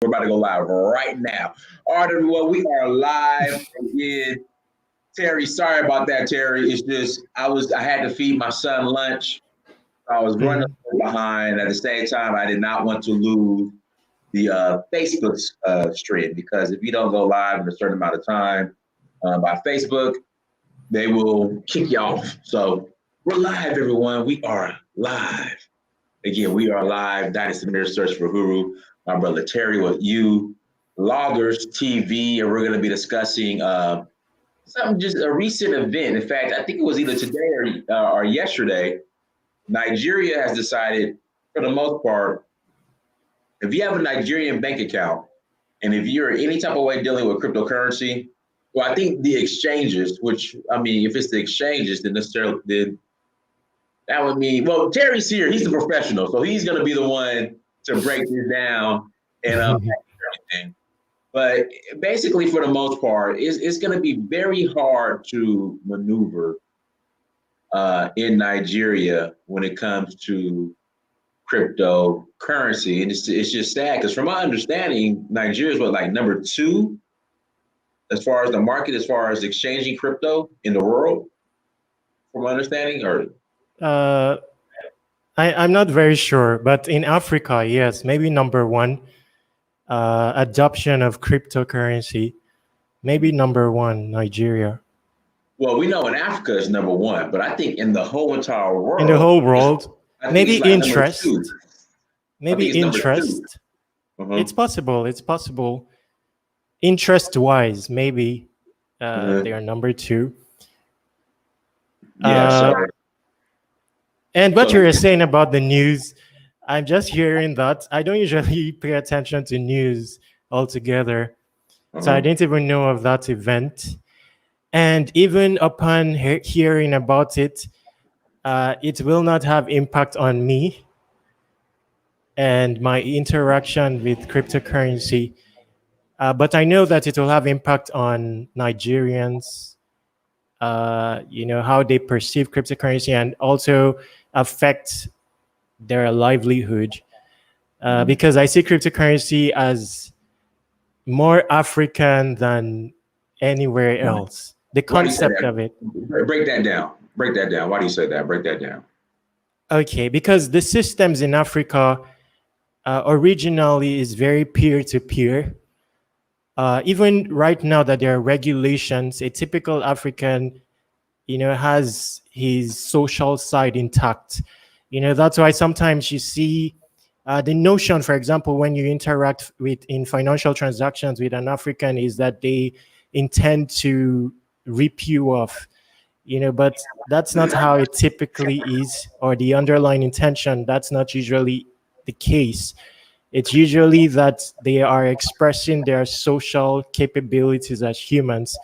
We're about to go live right now. All right, everyone, we are live again. Terry, sorry about that, Terry. It's just I had to feed my son lunch. I was running Mhm. behind. At the same time, I did not want to lose the Facebook stream because if you don't go live in a certain amount of time by Facebook, they will kick you off. So we're live, everyone. We are live. Again, we are live. Dynasty Mirror Search for Huru. My brother Terry with you, Loggers TV, and we're going to be discussing something, just a recent event. In fact, I think it was either today or yesterday. Nigeria has decided, for the most part, if you have a Nigerian bank account and if you're any type of way dealing with cryptocurrency, well, I think the exchanges, which I mean, if it's the exchanges, then necessarily then that would mean, well, Terry's here. He's the professional, so he's going to be the one to break this down and everything. But basically, for the most part, it's going to be very hard to maneuver in Nigeria when it comes to cryptocurrency, and it's just sad because, from my understanding, Nigeria is what, like number two as far as the market, as far as exchanging crypto in the world, from my understanding, or Uh, I'm not very sure, but in Africa, yes, maybe number one, adoption of cryptocurrency, maybe number one, Nigeria. well, we know in Africa is number one, but I think in the whole entire In the world, whole world, I think maybe it's like number two. interest, I maybe think it's number two. interest. Uh-huh. It's possible. It's possible. Interest-wise, maybe they Uh-huh. are number two. Yeah. So, And what so you were saying about the news, I'm just hearing that. I don't usually pay attention to news altogether. So I uh-huh. didn't even know of that event. And even upon hearing about it, it will not have impact on me and my interaction with cryptocurrency. But I know that it will have impact on Nigerians, how they perceive cryptocurrency and also affect their livelihood. Because I see cryptocurrency as more African than anywhere else. The Why do you say concept that? of it. Break that down. Break that down. Why do you say that? Break that down. Okay, because the systems in Africa originally is very peer to peer. Even right now that there are regulations, a typical African, has his social side intact. That's why sometimes you see the notion, for example, when you interact with in financial transactions with an African, is that they intend to rip you off. But that's not how it typically is, or the underlying intention. That's not usually the case. It's usually that they are expressing their social capabilities as humans,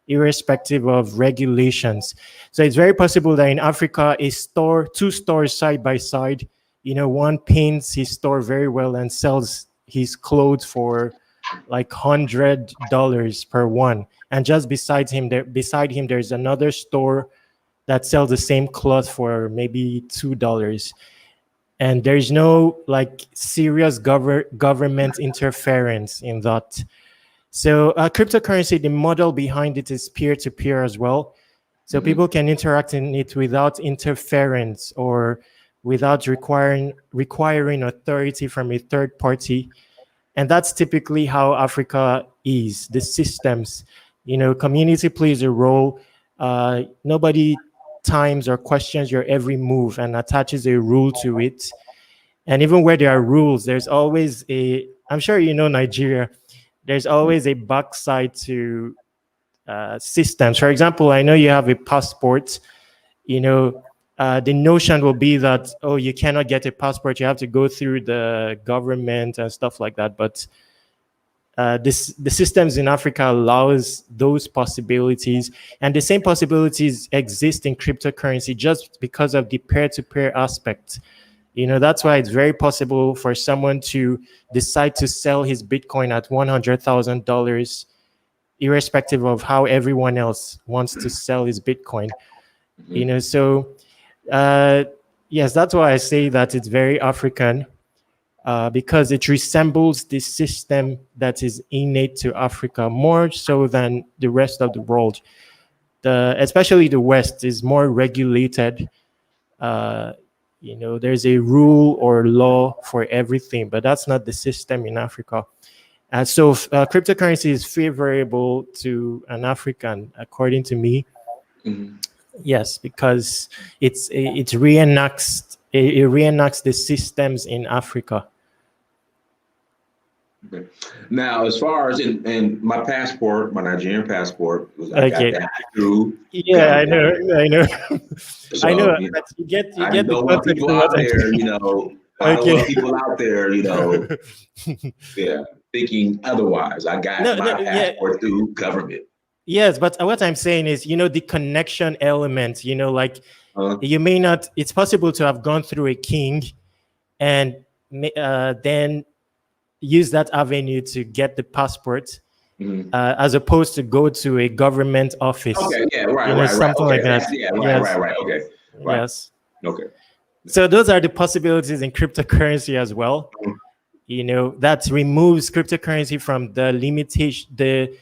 irrespective of regulations. So it's very possible that in Africa, two stores side by side, one paints his store very well and sells his clothes for like $100 per one, and just beside him, there's another store that sells the same cloth for maybe $2, and there's no like serious government interference in that. So cryptocurrency, the model behind it is peer-to-peer as well. So people can interact in it without interference or without requiring authority from a third party. And that's typically how Africa is. The systems, community plays a role. Nobody times or questions your every move and attaches a rule to it. And even where there are rules, there's always I'm sure Nigeria, there's always a backside to systems. For example, I know you have a passport, the notion will be that, oh, you cannot get a passport, you have to go through the government and stuff like that. But the systems in Africa allows those possibilities, and the same possibilities exist in cryptocurrency just because of the peer-to-peer aspect. That's why it's very possible for someone to decide to sell his Bitcoin at $100,000, irrespective of how everyone else wants to sell his Bitcoin. So yes, that's why I say that it's very African. because it resembles the system that is innate to Africa more so than the rest of the world. Especially the West is more regulated. Uh, there's a rule or law for everything, but that's not the system in Africa. So cryptocurrency is favorable to an African, according to me. Mhm. Yes, because it reenacts the systems in Africa. Okay. Now, as far as in my passport, my Nigerian passport, I got Okay. that through Yeah, I government. know, I know, I know. So, you know, But you I get just the don't want context people of what out I'm there, saying. I don't Okay. want people out there, yeah, thinking otherwise. I got No, no, my yeah, passport through government. yes, but what I'm saying is, the connection element. Like Uh, you may not. It's possible to have gone through a king, and then use that avenue to get the passport, mhm. as opposed to go to a government office. Okay, yeah, right. Something Okay, like that. that's yeah, Yes, right. Okay, right. yes. Okay. So those are the possibilities in cryptocurrency as well. Mhm. That removes cryptocurrency from the limitation, the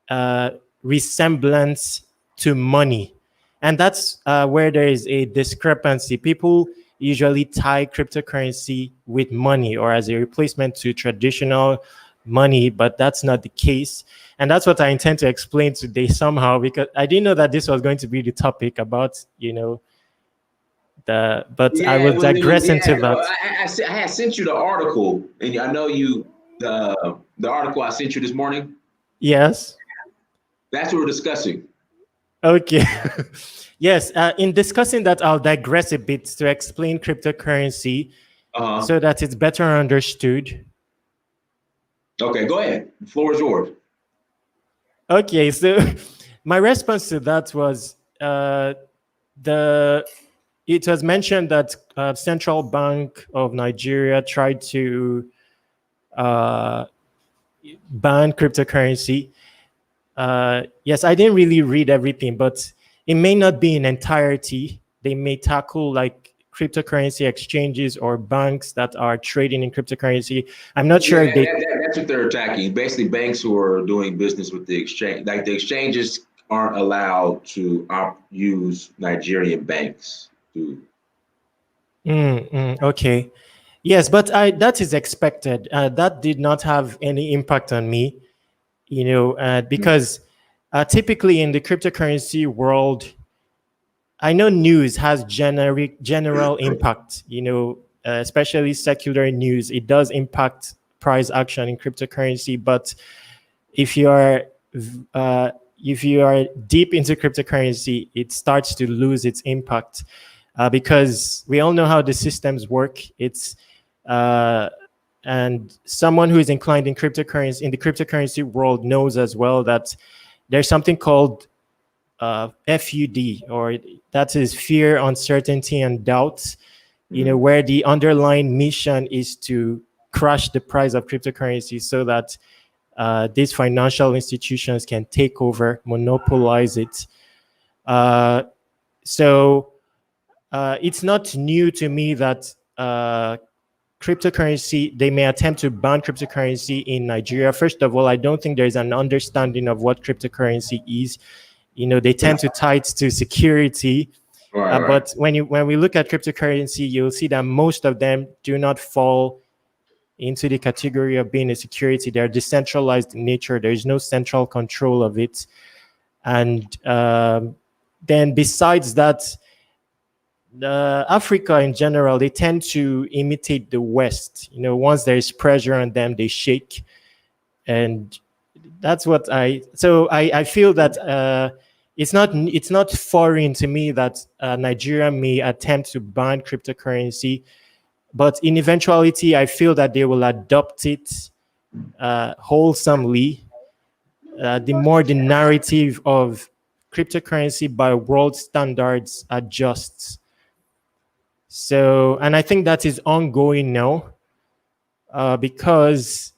uh, resemblance to money. And that's where there is a discrepancy. People usually tie cryptocurrency with money or as a replacement to traditional money, but that's not the case. And that's what I intend to explain today somehow, because I didn't know that this was going to be the topic about, but I Yeah, will it was digress yeah. into that. I had sent you the article, and I know the article I sent you this morning. Yes. That's what we're discussing. Okay. Yes. In discussing that, I'll digress a bit to explain cryptocurrency Uh huh. so that it's better understood. Okay, go ahead. The floor is yours. Okay. So my response to that was the it was mentioned that Central Bank of Nigeria tried to uh, ban cryptocurrency. Yes, I didn't really read everything, but it may not be in entirety. They may tackle like cryptocurrency exchanges or banks that are trading in cryptocurrency. I'm not Yeah, sure if they. that's what they're attacking. Basically, banks who are doing business with the exchange, like the exchanges, aren't allowed to use Nigerian banks to. Okay. Yes, but that is expected. That did not have any impact on me, because typically in the cryptocurrency world, I know news has general impact, especially secular news. It does impact price action in cryptocurrency, but if you are uh, if you are deep into cryptocurrency, it starts to lose its impact, because we all know how the systems work. Uh, and someone who is inclined in the cryptocurrency world knows as well that there's something called FUD, or that is fear, uncertainty, and doubt. Mhm. Where the underlying mission is to crush the price of cryptocurrency so that these financial institutions can take over, monopolize it. Uh, so it's not new to me that cryptocurrency, they may attempt to ban cryptocurrency in Nigeria. First of all, I don't think there's an understanding of what cryptocurrency is. They tend to tie it to security. Right. But when we look at cryptocurrency, you'll see that most of them do not fall into the category of being a security. They're decentralized in nature. There is no central control of it. And then besides that, Africa in general, they tend to imitate the West. Once there is pressure on them, they shake. And that's what I feel that it's not foreign to me that Nigeria may attempt to ban cryptocurrency, but in eventuality, I feel that they will adopt it wholesomely. The more the narrative of cryptocurrency by world standards adjusts. So, and I think that is ongoing now, because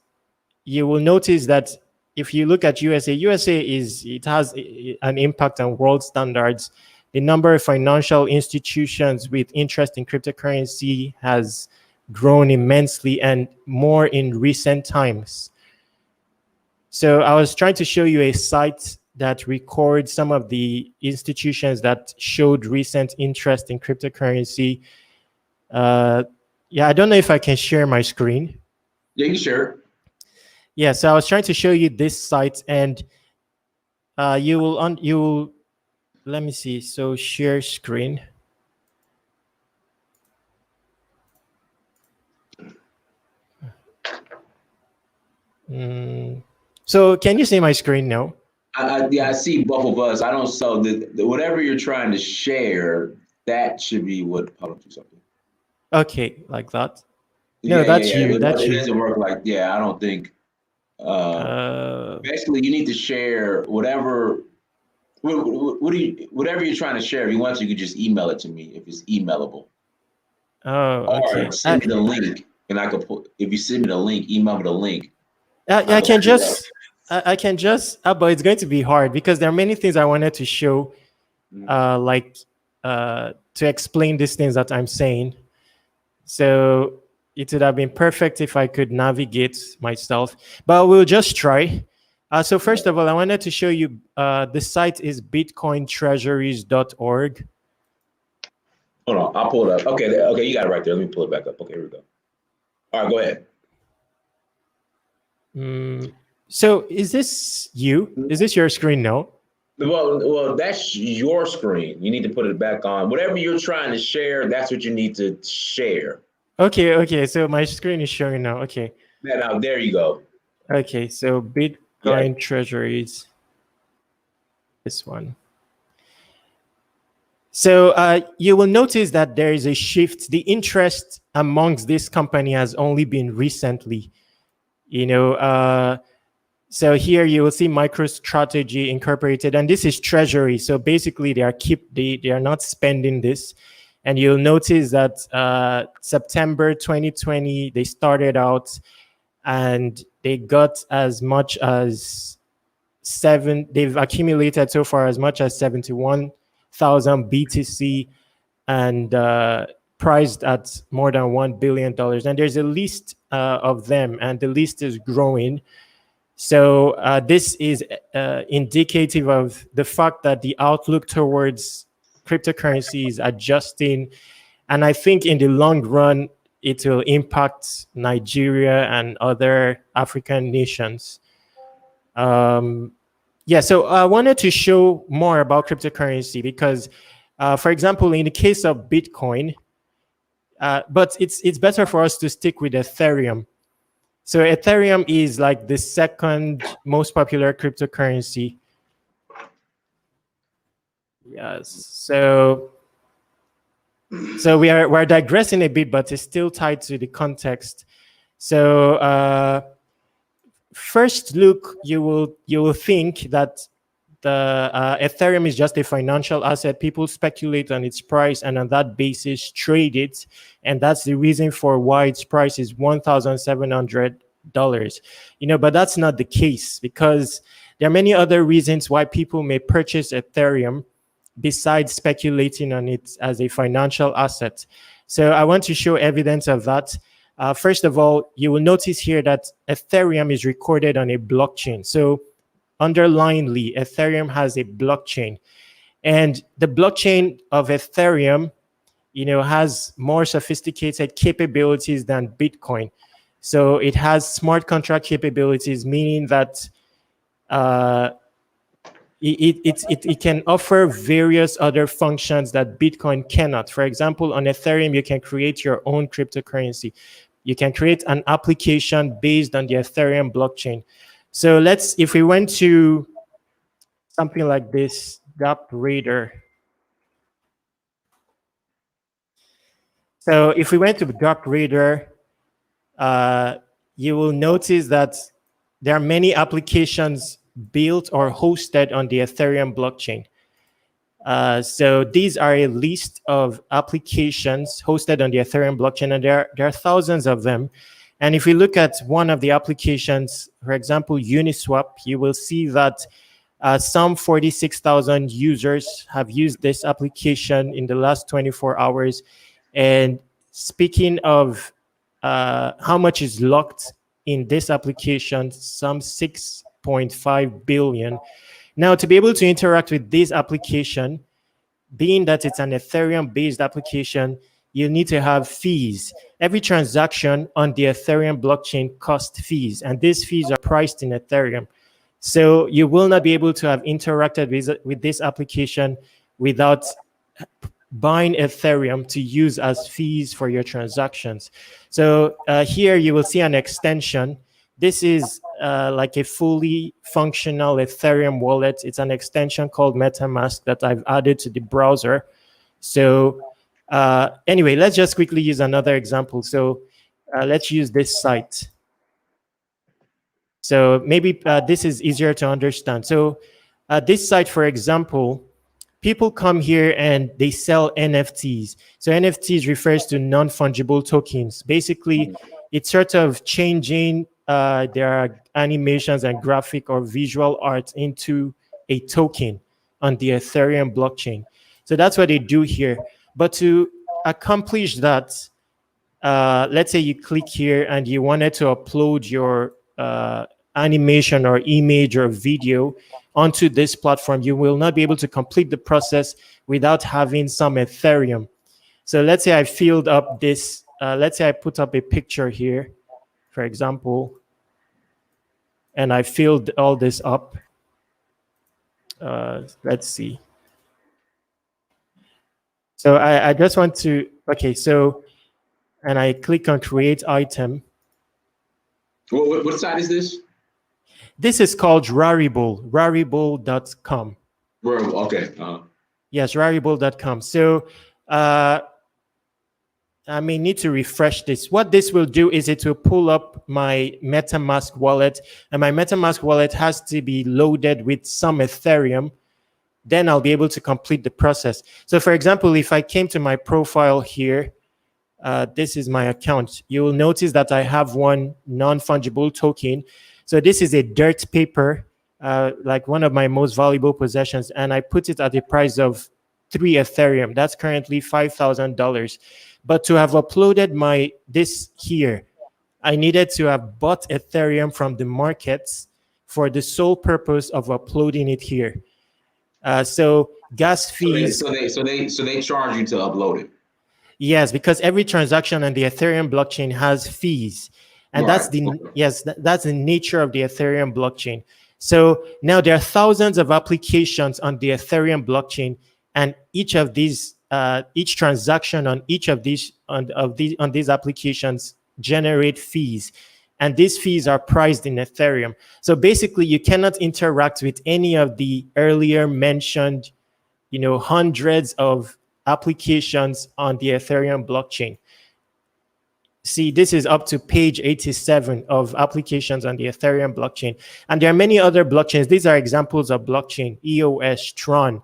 you will notice that if you look at USA it has an impact on world standards. The number of financial institutions with interest in cryptocurrency has grown immensely and more in recent times. So I was trying to show you a site that records some of the institutions that showed recent interest in cryptocurrency. Yeah, I don't know if I can share my screen. Yeah, you sure? Yeah, so I was trying to show you this site, and you will let me see. So share screen. So can you see my screen now? Yeah, I see both of us. I don't. So whatever you're trying to share, that should be what. Hold on, something. Okay, like that. No, Yeah, yeah, that's yeah. you. That's It you. doesn't work like. Yeah, I don't think. Uh, Uh, Basically, you need to share whatever. What do you? Whatever you're trying to share. If you want to, you can just email it to me if it's emailable, oh, or okay. send me the link, and I could put. If you send me the link, email me the link. Yeah, I I can can pull it up. just, I can just, but it's going to be hard because there are many things I wanted to show, like to explain these things that I'm saying. So it would have been perfect if I could navigate myself, but we'll just try. So first of all, I wanted to show you the site is bitcointreasuries.org. Hold on, I'll pull it up. Okay, okay, you got it right there. Let me pull it back up. Okay, here we go. All right, go ahead. So is this you? Is this your screen now? Well, that's your screen. You need to put it back on. Whatever you're trying to share, that's what you need to share. Okay, okay. So my screen is showing now. Okay. Now, there you go. Okay, so Yeah. Bitcoin treasuries, this one. So you will notice that there is a shift. The interest amongst this company has only been recently. You know, so here you will see MicroStrategy Incorporated, and this is treasury. So basically, they are not spending this, and you'll notice that September 2020 they started out, and they got as much as they've accumulated so far as much as 71,000 BTC and priced at more than $1 billion. And there's a list of them, and the list is growing. So this is indicative of the fact that the outlook towards cryptocurrency is adjusting. And I think in the long run, it will impact Nigeria and other African nations. Yeah, so I wanted to show more about cryptocurrency because, for example, in the case of Bitcoin, but it's better for us to stick with Ethereum. So Ethereum is like the second most popular cryptocurrency. Yes. So we're digressing a bit, but it's still tied to the context. So first look, you will think that the Ethereum is just a financial asset. People speculate on its price and on that basis trade it, and that's the reason for why its price is $1,700. But that's not the case because there are many other reasons why people may purchase Ethereum besides speculating on it as a financial asset. So I want to show evidence of that. First of all, you will notice here that Ethereum is recorded on a blockchain. So underlyingly, Ethereum has a blockchain, and the blockchain of Ethereum, has more sophisticated capabilities than Bitcoin. So it has smart contract capabilities, meaning that it can offer various other functions that Bitcoin cannot. For example, on Ethereum, you can create your own cryptocurrency. You can create an application based on the Ethereum blockchain. So if we went to something like this, Gap Radar. So if we went to Gap Radar, you will notice that there are many applications built or hosted on the Ethereum blockchain. So these are a list of applications hosted on the Ethereum blockchain, and there are thousands of them. And if we look at one of the applications, for example, Uniswap, you will see that some 46,000 users have used this application in the last 24 hours. And speaking of how much is locked in this application, some 6.5 billion. Now, to be able to interact with this application, being that it's an Ethereum based application, you need to have fees. Every transaction on the Ethereum blockchain costs fees, and these fees are priced in Ethereum. So you will not be able to have interacted with this application without buying Ethereum to use as fees for your transactions. So here you will see an extension. This is like a fully functional Ethereum wallet. It's an extension called MetaMask that I've added to the browser. So anyway, let's just quickly use another example. So let's use this site. So maybe this is easier to understand. So this site, for example, people come here and they sell NFTs. So NFTs refers to non-fungible tokens. Basically, it's sort of changing their animations and graphic or visual art into a token on the Ethereum blockchain. So that's what they do here. But to accomplish that, let's say you click here and you wanted to upload your animation or image or video onto this platform, you will not be able to complete the process without having some Ethereum. So let's say I filled up this, let's say I put up a picture here, for example, and I filled all this up. Let's see. So I just want to, okay, so, and I click on create item. What site is this? This is called Rarible, rarible.com. Okay. Yes, rarible.com. So I may need to refresh this. What this will do is it will pull up my MetaMask wallet, and my MetaMask wallet has to be loaded with some Ethereum. Then I'll be able to complete the process. So for example, if I came to my profile here, this is my account. You will notice that I have one non-fungible token. So this is a dirt paper, like one of my most valuable possessions, and I put it at a price of 3 Ethereum. That's currently $5,000. But to have uploaded this here, I needed to have bought Ethereum from the markets for the sole purpose of uploading it here. So gas fees. So they charge you to upload it. Yes, because every transaction on the Ethereum blockchain has fees. And that's the nature of the Ethereum blockchain. So now there are thousands of applications on the Ethereum blockchain, and each of these, each transaction on each of these on these applications generate fees, and these fees are priced in Ethereum. So basically, you cannot interact with any of the earlier mentioned, hundreds of applications on the Ethereum blockchain. See, this is up to page 87 of applications on the Ethereum blockchain. And there are many other blockchains. These are examples of blockchain, EOS, Tron.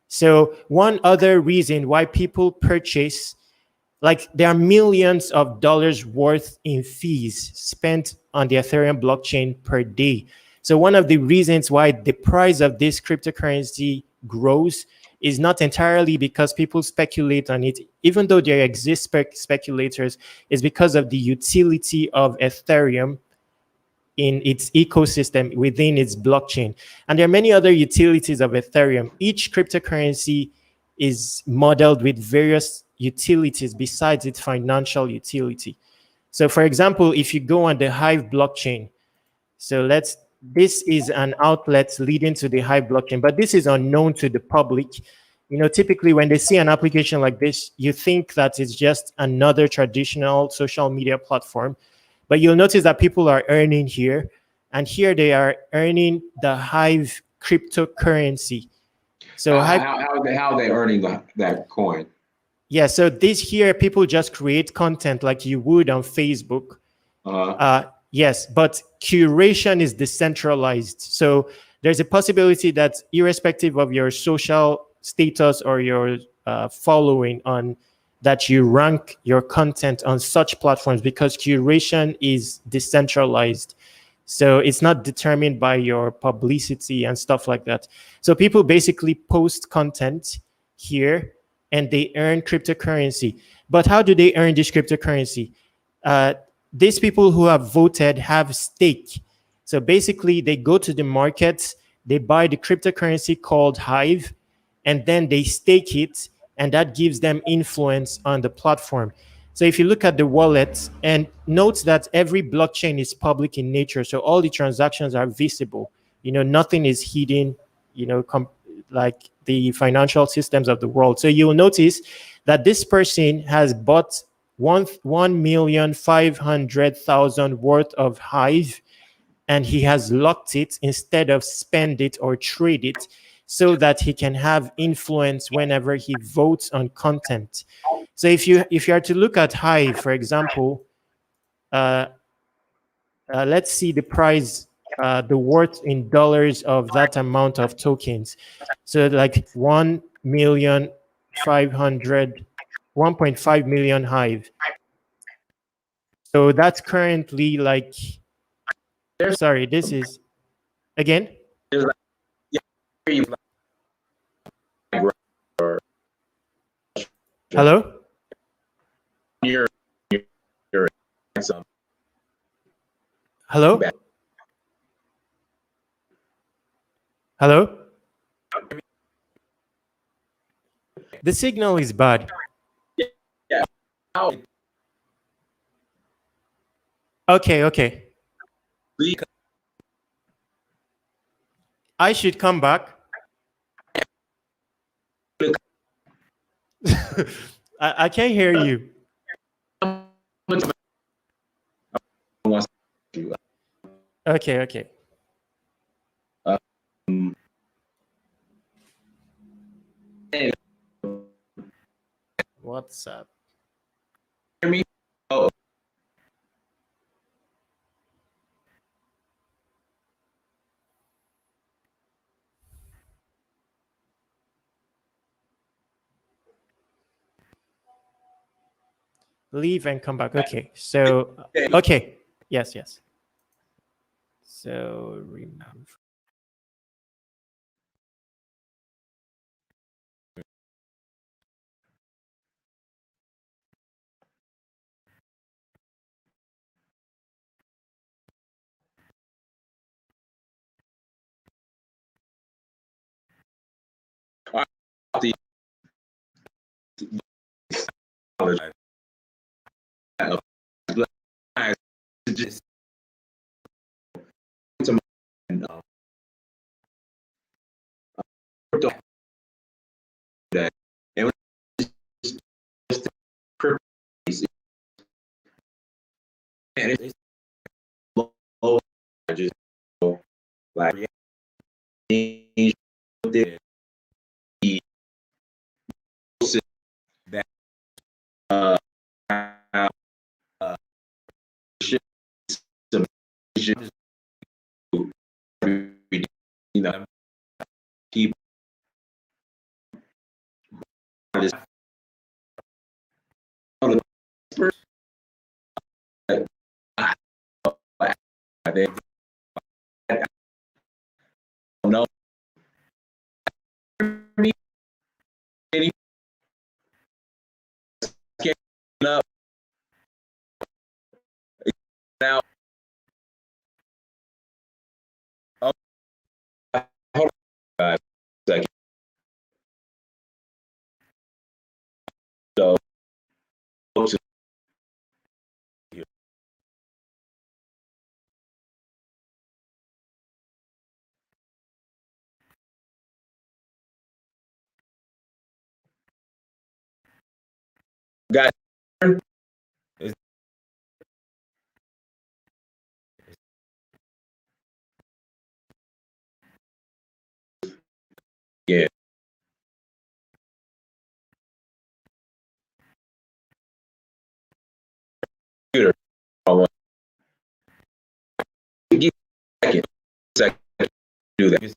So one other reason why people purchase, like there are millions of dollars worth in fees spent on the Ethereum blockchain per day. So one of the reasons why the price of this cryptocurrency grows is not entirely because people speculate on it, even though there exist speculators, is because of the utility of Ethereum in its ecosystem within its blockchain. And there are many other utilities of Ethereum. Each cryptocurrency is modeled with various utilities besides its financial utility. So for example, if you go on the Hive blockchain, this is an outlet leading to the Hive blockchain, but this is unknown to the public. Typically when they see an application like this, you think that it's just another traditional social media platform, but you'll notice that people are earning here, and here they are earning the Hive cryptocurrency. So how are they earning that coin? Yeah, so this here, people just create content like you would on Facebook. Yes, but curation is decentralized. So there's a possibility that irrespective of your social status or your following on, that you rank your content on such platforms, because curation is decentralized. So it's not determined by your publicity and stuff like that. So people basically post content here and they earn cryptocurrency. But how do they earn this cryptocurrency? uh, these people who have voted have stake. So basically, they go to the markets, they buy the cryptocurrency called Hive, and then they stake it, and that gives them influence on the platform. So if you look at the wallet, and note that every blockchain is public in nature, so all the transactions are visible. Nothing is hidden. Like the financial systems of the world. So you'll notice that this person has bought 1,500,000 worth of Hive, and he has locked it instead of spend it or trade it, so that he can have influence whenever he votes on content. So if you are to look at Hive, for example, uh, let's see the price, the worth in dollars of that amount of tokens. So like 1.5 million Hive. So that's currently like, sorry, this is again. There's like, yeah, Hello? you're, you're some Hello? bad. Hello? The signal is bad. Yeah. How Okay, okay. I should come back. I can't hear you. Okay, okay. Um, What's up? hear me? Oh, Leave and come back. Okay. So, okay. okay. Yes, yes. So, remove. The just that and just it's low, just like that uh uh shit some shit you know people just they don't know me any up now. Oh, hold on. Second. So, got yeah. Computer. I want to give second do that.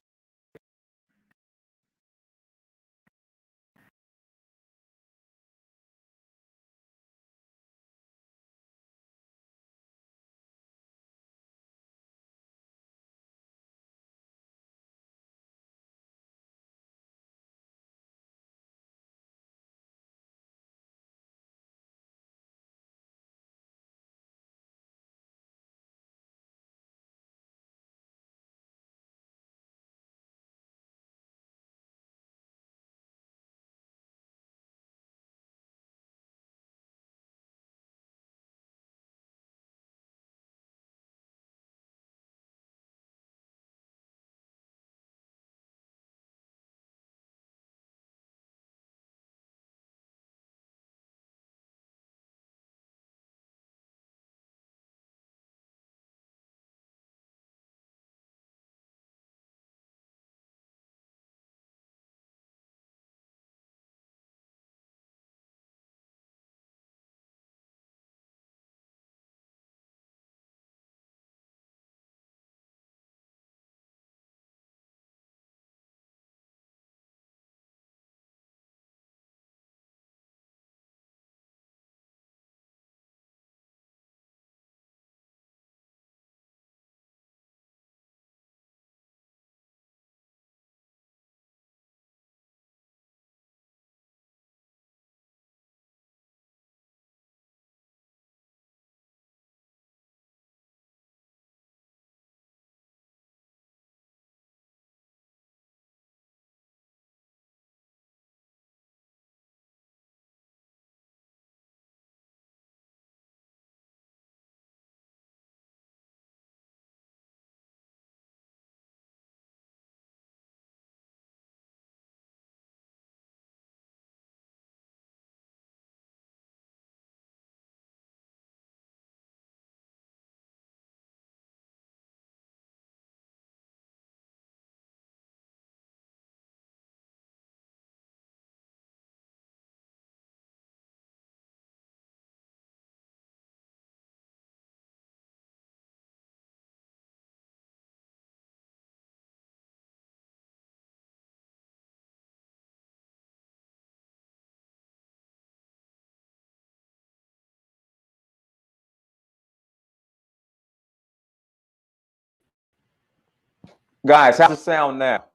Guys, how's the sound now?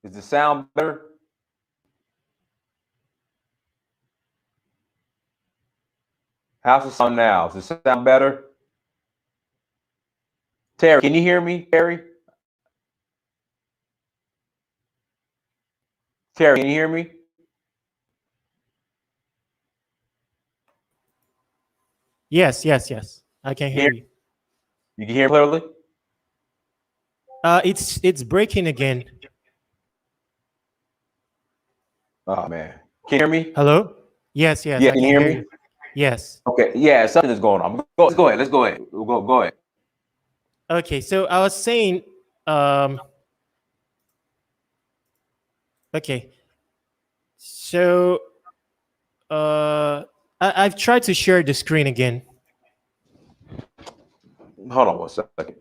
Is the sound better? How's the sound now? Does it sound better? Terry, can you hear me, Terry? Terry, can you hear me? Yes, yes, yes. I can hear you. You can hear clearly? It's breaking again. Oh man. Can you hear me? Hello? Yes, yes, Yeah, I can you can hear hear me? you. Yes. Okay, yeah, something is going on. Let's go ahead. Let's go ahead. Go ahead. Okay, so I was saying, um, okay, so I've tried to share the screen again. Hold on one second.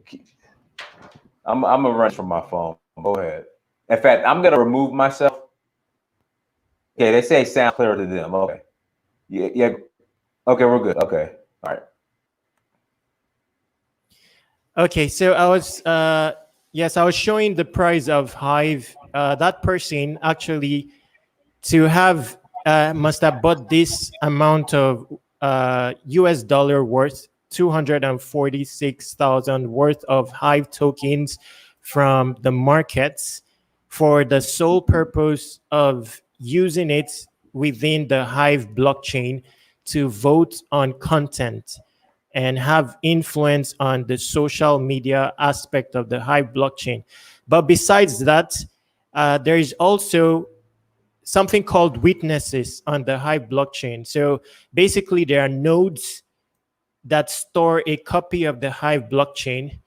I'm gonna run from my phone. Go ahead. In fact, I'm gonna remove myself. Okay, they say sound clear to them. Okay. Yeah, yeah. Okay, we're good. Okay. All right. Okay, so I was, yes, I was showing the price of Hive. That person actually to have must have bought this amount of US dollar worth 246,000 worth of Hive tokens from the markets for the sole purpose of using it within the Hive blockchain to vote on content and have influence on the social media aspect of the Hive blockchain. But besides that, there is also something called witnesses on the Hive blockchain. So basically, there are nodes that store a copy of the Hive blockchain,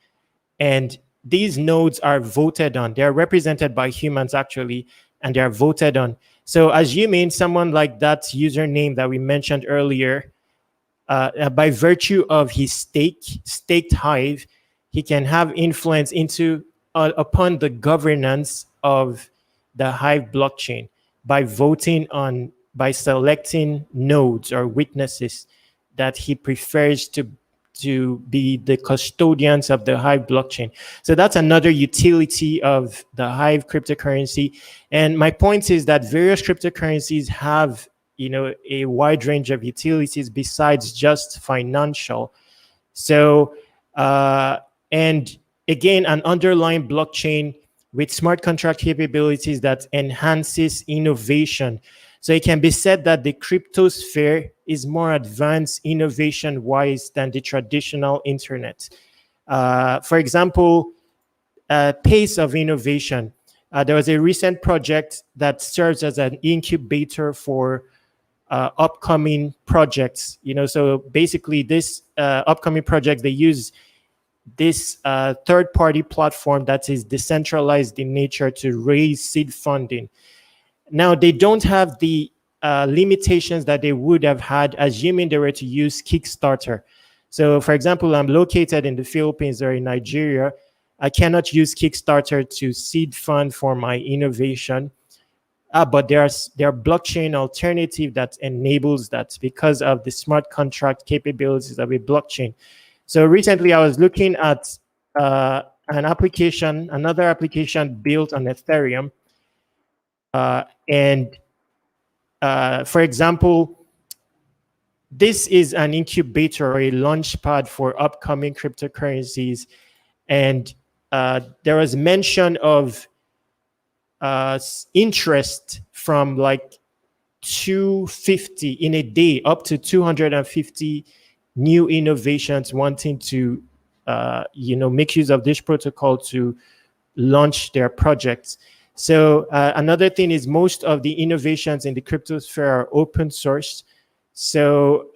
and these nodes are voted on. They're represented by humans, actually, and they're voted on. So assuming someone like that username that we mentioned earlier, by virtue of his staked Hive, he can have influence into upon the governance of the Hive blockchain by voting on, by selecting nodes or witnesses that he prefers to be the custodians of the Hive blockchain. So that's another utility of the Hive cryptocurrency. And my point is that various cryptocurrencies have, a wide range of utilities besides just financial. So, and again, an underlying blockchain with smart contract capabilities that enhances innovation. So it can be said that the cryptosphere is more advanced innovation wise than the traditional internet. For example, pace of innovation. There was a recent project that serves as an incubator for upcoming projects. So basically, this upcoming project, they use this third-party platform that is decentralized in nature to raise seed funding. Now, they don't have the limitations that they would have had, assuming they were to use Kickstarter. So, for example, I'm located in the Philippines or in Nigeria. I cannot use Kickstarter to seed fund for my innovation. But there are blockchain alternative that enables that because of the smart contract capabilities of a blockchain. So recently, I was looking at another application built on Ethereum, and for example, this is an incubator or a launch pad for upcoming cryptocurrencies, and there was mention of interest from like 250 in a day up to 250 new innovations wanting to make use of this protocol to launch their projects. So another thing is most of the innovations in the cryptosphere are open source. So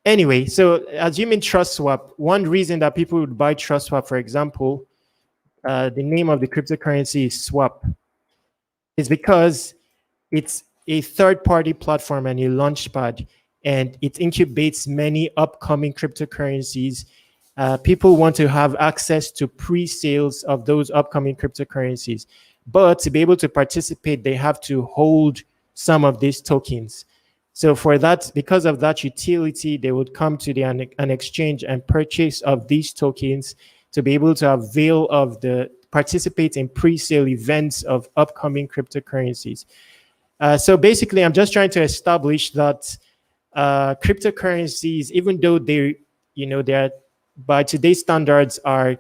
anyway, so assuming trust swap, one reason that people would buy trust swap, for example, the name of the cryptocurrency is swap, is because it's a third-party platform and a launchpad, and it incubates many upcoming cryptocurrencies. People want to have access to pre-sales of those upcoming cryptocurrencies, but to be able to participate, they have to hold some of these tokens. So for that, because of that utility, they would come to an exchange and purchase of these tokens to be able to avail of the participate in pre-sale events of upcoming cryptocurrencies. So basically, I'm just trying to establish that cryptocurrencies, even though they're by today's standards are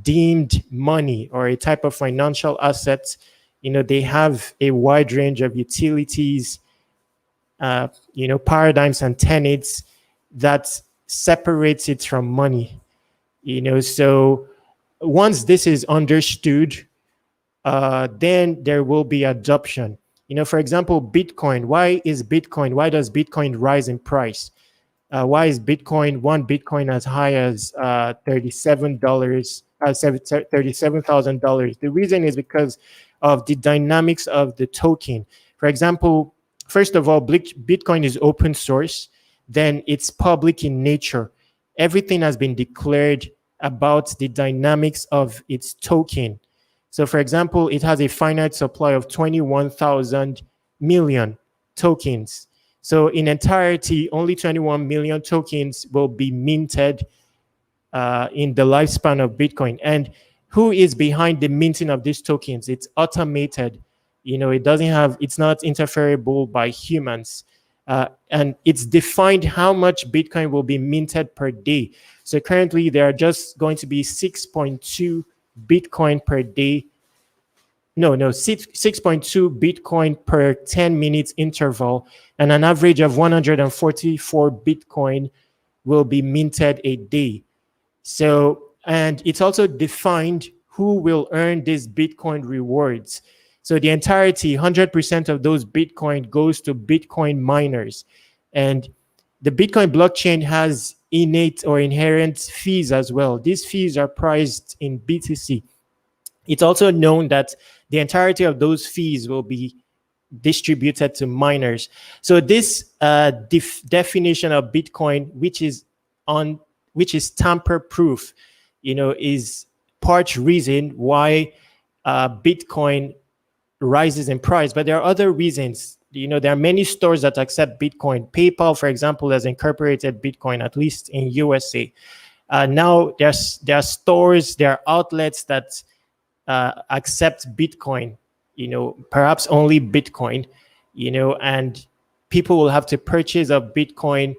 deemed money or a type of financial asset, they have a wide range of utilities, paradigms and tenets that separates it from money. So once this is understood, then there will be adoption. For example, Bitcoin. Why does Bitcoin rise in price? Why is one Bitcoin as high as $37, $37,000? The reason is because of the dynamics of the token. For example, first of all, Bitcoin is open source, then it's public in nature. Everything has been declared about the dynamics of its token. So for example, it has a finite supply of 21,000 million tokens. So in entirety, only 21 million tokens will be minted in the lifespan of Bitcoin. And who is behind the minting of these tokens? It's automated. It's not interferable by humans. And it's defined how much Bitcoin will be minted per day. So currently there are just going to be 6.2 Bitcoin per day. 6.2 Bitcoin per 10 minutes interval, and an average of 144 Bitcoin will be minted a day. So, and it's also defined who will earn these Bitcoin rewards. So the entirety, 100% of those Bitcoin goes to Bitcoin miners. And the Bitcoin blockchain has innate or inherent fees as well. These fees are priced in BTC. It's also known that the entirety of those fees will be distributed to miners. So this definition of Bitcoin, which is tamper-proof, is part reason why Bitcoin rises in price. But there are other reasons. There are many stores that accept Bitcoin. PayPal, for example, has incorporated Bitcoin, at least in USA. Now there are stores, there are outlets that accept Bitcoin, perhaps only Bitcoin, and people will have to purchase a Bitcoin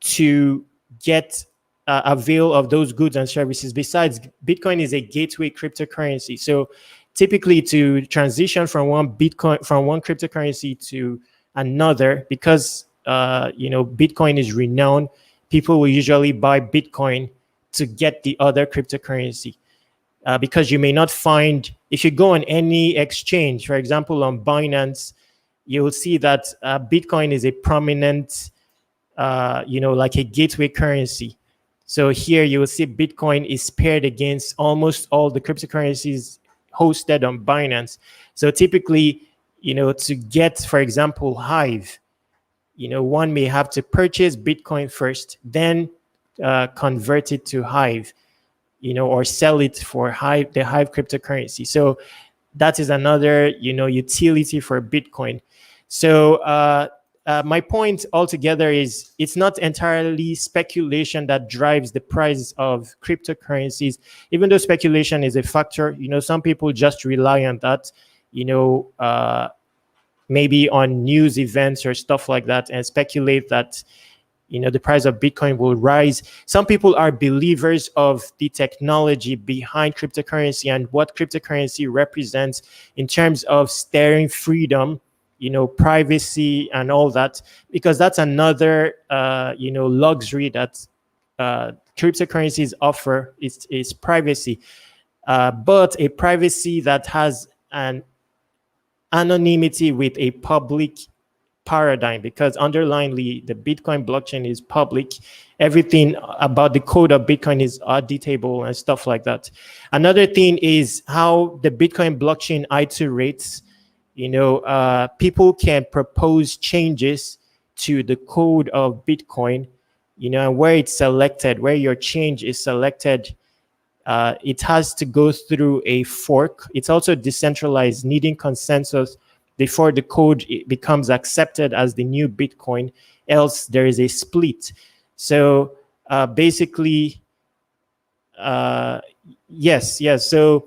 to get avail of those goods and services. Besides, Bitcoin is a gateway cryptocurrency. So typically to transition from one cryptocurrency to another, because Bitcoin is renowned, people will usually buy Bitcoin to get the other cryptocurrency. Because you may not find, if you go on any exchange, for example, on Binance, you'll see that Bitcoin is a prominent, like a gateway currency. So here you will see Bitcoin is paired against almost all the cryptocurrencies hosted on Binance. So typically, to get, for example, Hive, one may have to purchase Bitcoin first, then convert it to Hive, or sell it for the Hive cryptocurrency. So that is another, utility for Bitcoin. So my point altogether is it's not entirely speculation that drives the price of cryptocurrencies, even though speculation is a factor. Some people just rely on that, maybe on news events or stuff like that, and speculate that the price of Bitcoin will rise. Some people are believers of the technology behind cryptocurrency and what cryptocurrency represents in terms of steering freedom, privacy and all that, because that's another, luxury that cryptocurrencies offer is privacy, but a privacy that has an anonymity with a public paradigm, because underlyingly the Bitcoin blockchain is public. Everything about the code of Bitcoin is auditable and stuff like that. Another thing is how the Bitcoin blockchain iterates. People can propose changes to the code of Bitcoin, and where it's selected, where your change is selected, it has to go through a fork. It's also decentralized, needing consensus before the code becomes accepted as the new Bitcoin, else there is a split. So basically, Yes, yes. So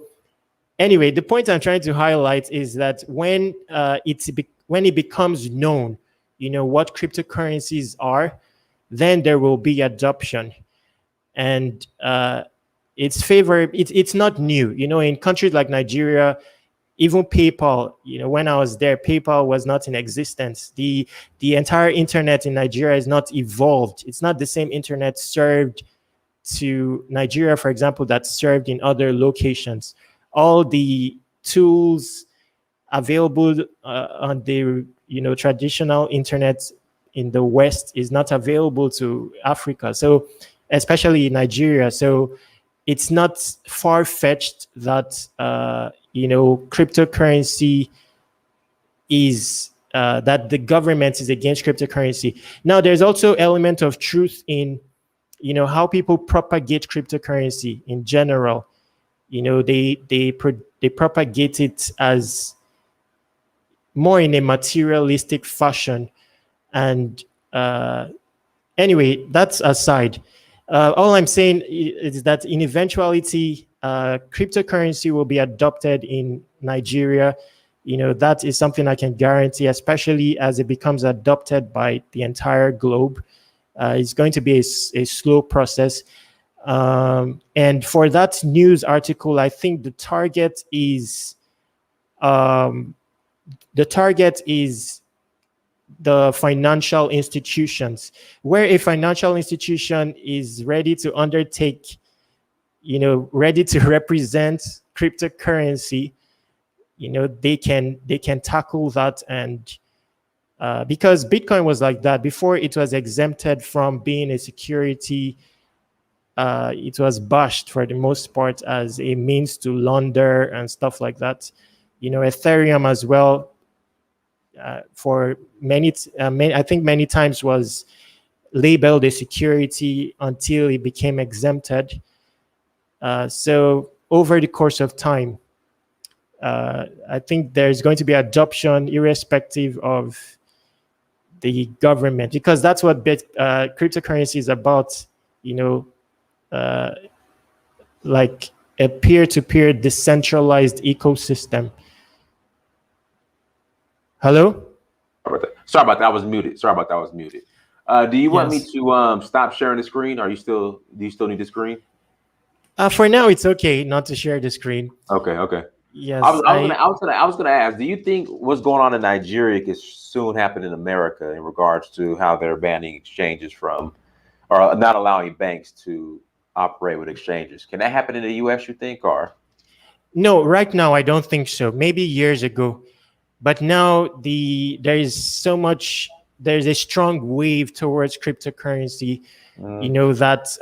anyway, the point I'm trying to highlight is that when it becomes known, what cryptocurrencies are, then there will be adoption, and it's not new. In countries like Nigeria, even PayPal. When I was there, PayPal was not in existence. The entire internet in Nigeria is not evolved. It's not the same internet served to Nigeria, for example, that's served in other locations. All the tools available on the traditional internet in the West is not available to Africa. So, especially in Nigeria. So, it's not far fetched that cryptocurrency is that the government is against cryptocurrency. Now, there's also element of truth in how people propagate cryptocurrency in general. They propagate it as more in a materialistic fashion. And anyway, that's aside. All I'm saying is that in eventuality, cryptocurrency will be adopted in Nigeria. That is something I can guarantee, especially as it becomes adopted by the entire globe. It's going to be a slow process. And for that news article, I think the target is the financial institutions, where a financial institution is ready to undertake, ready to represent cryptocurrency. They can tackle that. And because Bitcoin was like that before, it was exempted from being a security. It was bashed for the most part as a means to launder and stuff like that. Ethereum as well, for I think many times was labeled a security until it became exempted. So over the course of time, I think there's going to be adoption irrespective of the government, because that's what cryptocurrency is about. Like a peer-to-peer decentralized ecosystem. Hello? Sorry about that. I was muted. Do you want me Yes. to stop sharing the screen? Do you still need the screen? For now, it's okay not to share the screen. Okay. Yes. I was gonna ask, do you think what's going on in Nigeria could soon happen in America in regards to how they're banning exchanges from, or not allowing banks to operate with exchanges? Can that happen in the US, you think, or? No, right now I don't think so. Maybe years ago. But now there's a strong wave towards cryptocurrency, that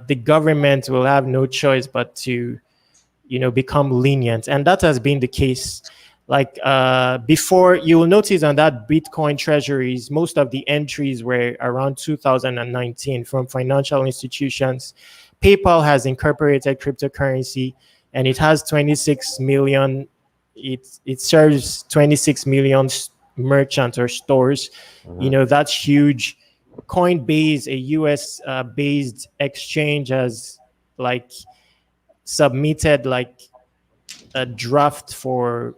the government will have no choice but to, become lenient. And that has been the case. Like before, you will notice on that Bitcoin treasuries, most of the entries were around 2019 from financial institutions. PayPal has incorporated cryptocurrency, and it has 26 million. It serves 26 million merchants or stores. That's huge. Coinbase, a US based exchange, has like submitted like a draft for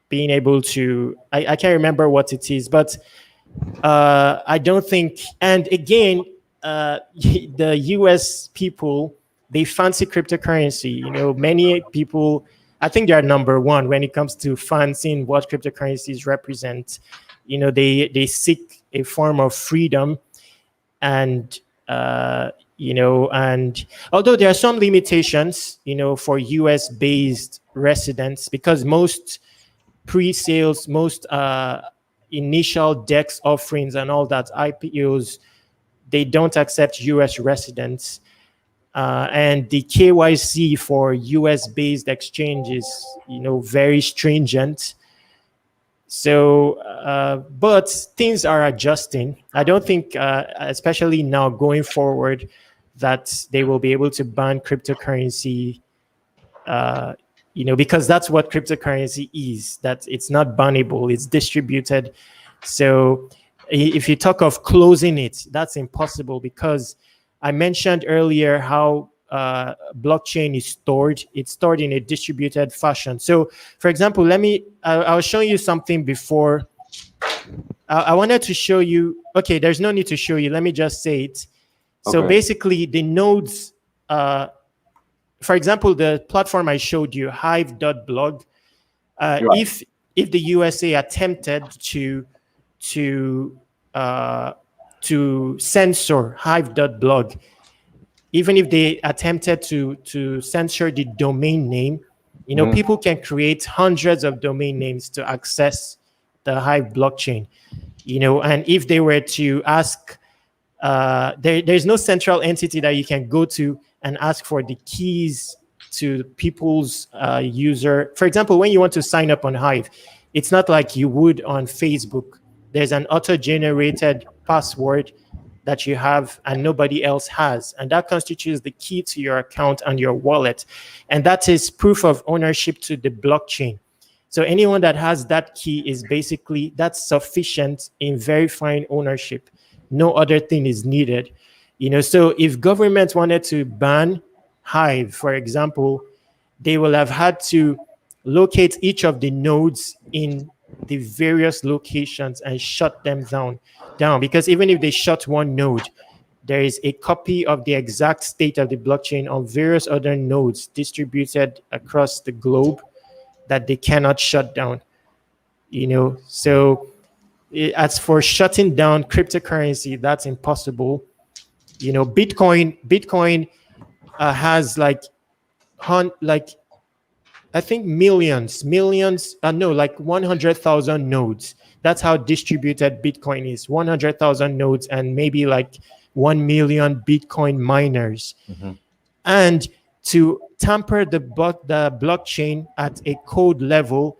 being able to, I can't remember what it is, but I don't think, and again, the US people, they fancy cryptocurrency. Many people, I think they are number one when it comes to fancying what cryptocurrencies represent. They seek a form of freedom, and and although there are some limitations, for US based residents, because most pre-sales, most initial DEX offerings and all that, IPOs, they don't accept US residents. And the KYC for US-based exchanges, very stringent. So, but things are adjusting. I don't think, especially now going forward, that they will be able to ban cryptocurrency, because that's what cryptocurrency is, that it's not bannable, it's distributed. So if you talk of closing it, that's impossible, because I mentioned earlier how blockchain is stored. It's stored in a distributed fashion. So, for example, I was showing you something before. I wanted to show you. Okay, there's no need to show you. Let me just say it. So Okay. basically, the nodes. For example, the platform I showed you, Hive.blog. Right. If the USA attempted to uh, to censor Hive.blog, even if they attempted to censor the domain name, people can create hundreds of domain names to access the Hive blockchain. And if they were to ask, there's no central entity that you can go to and ask for the keys to people's user. For example, when you want to sign up on Hive, it's not like you would on Facebook. There's an auto-generated password that you have and nobody else has, and that constitutes the key to your account and your wallet, and that is proof of ownership to the blockchain. So anyone that has that key is basically, that's sufficient in verifying ownership. No other thing is needed. So if government wanted to ban Hive, for example, they will have had to locate each of the nodes in the various locations and shut them down. Because even if they shut one node, there is a copy of the exact state of the blockchain on various other nodes distributed across the globe that they cannot shut down. So as for shutting down cryptocurrency, that's impossible. Bitcoin has like I think millions, like 100,000 nodes. That's how distributed Bitcoin is. 100,000 nodes and maybe like 1 million Bitcoin miners. And to tamper the blockchain at a code level,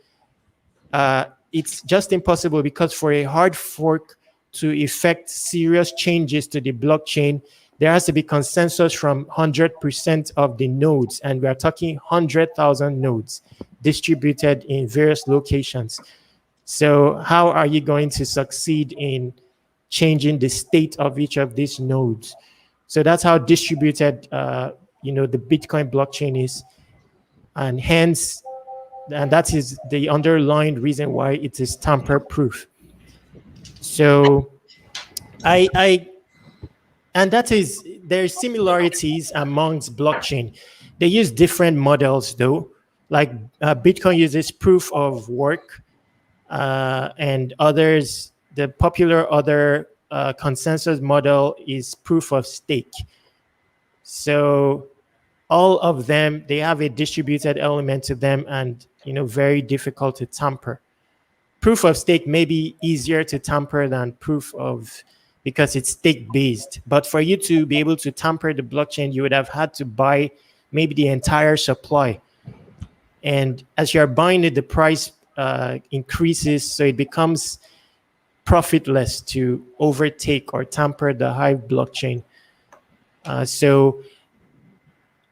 it's just impossible, because for a hard fork to effect serious changes to the blockchain, there has to be consensus from 100% of the nodes, and we are talking 100,000 nodes distributed in various locations. So how are you going to succeed in changing the state of each of these nodes? So that's how distributed the Bitcoin blockchain is, and that is the underlying reason why it is tamper-proof. So and there's similarities amongst blockchain. They use different models though. Like Bitcoin uses proof of work, and others, the popular other consensus model is proof of stake. So all of them, they have a distributed element to them, and very difficult to tamper. Proof of stake may be easier to tamper than because it's stake based. But for you to be able to tamper the blockchain, you would have had to buy maybe the entire supply. And as you're buying it, the price increases, so it becomes profitless to overtake or tamper the Hive blockchain.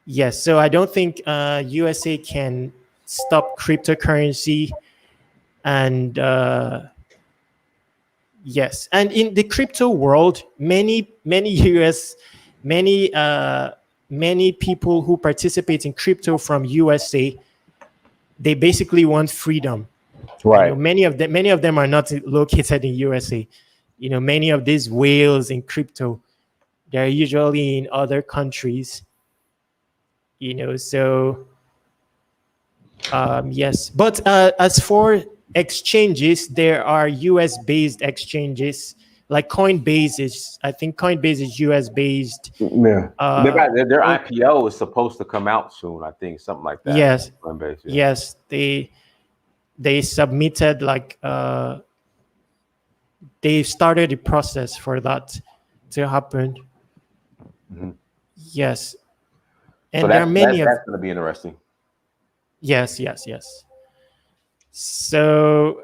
Yes, so I don't think USA can stop cryptocurrency, and yes, and in the crypto world, many people who participate in crypto from USA, they basically want freedom. Right. Many of them are not located in USA. Many of these whales in crypto, they're usually in other countries. So yes, but as for exchanges, there are US based exchanges, like Coinbase I think Coinbase is US based. Yeah. Their IPO is supposed to come out soon, I think, something like that. Yes. Coinbase, yeah. Yes, they submitted they started the process for that to happen. Yes. And so there are many that's going to be interesting. Yes. So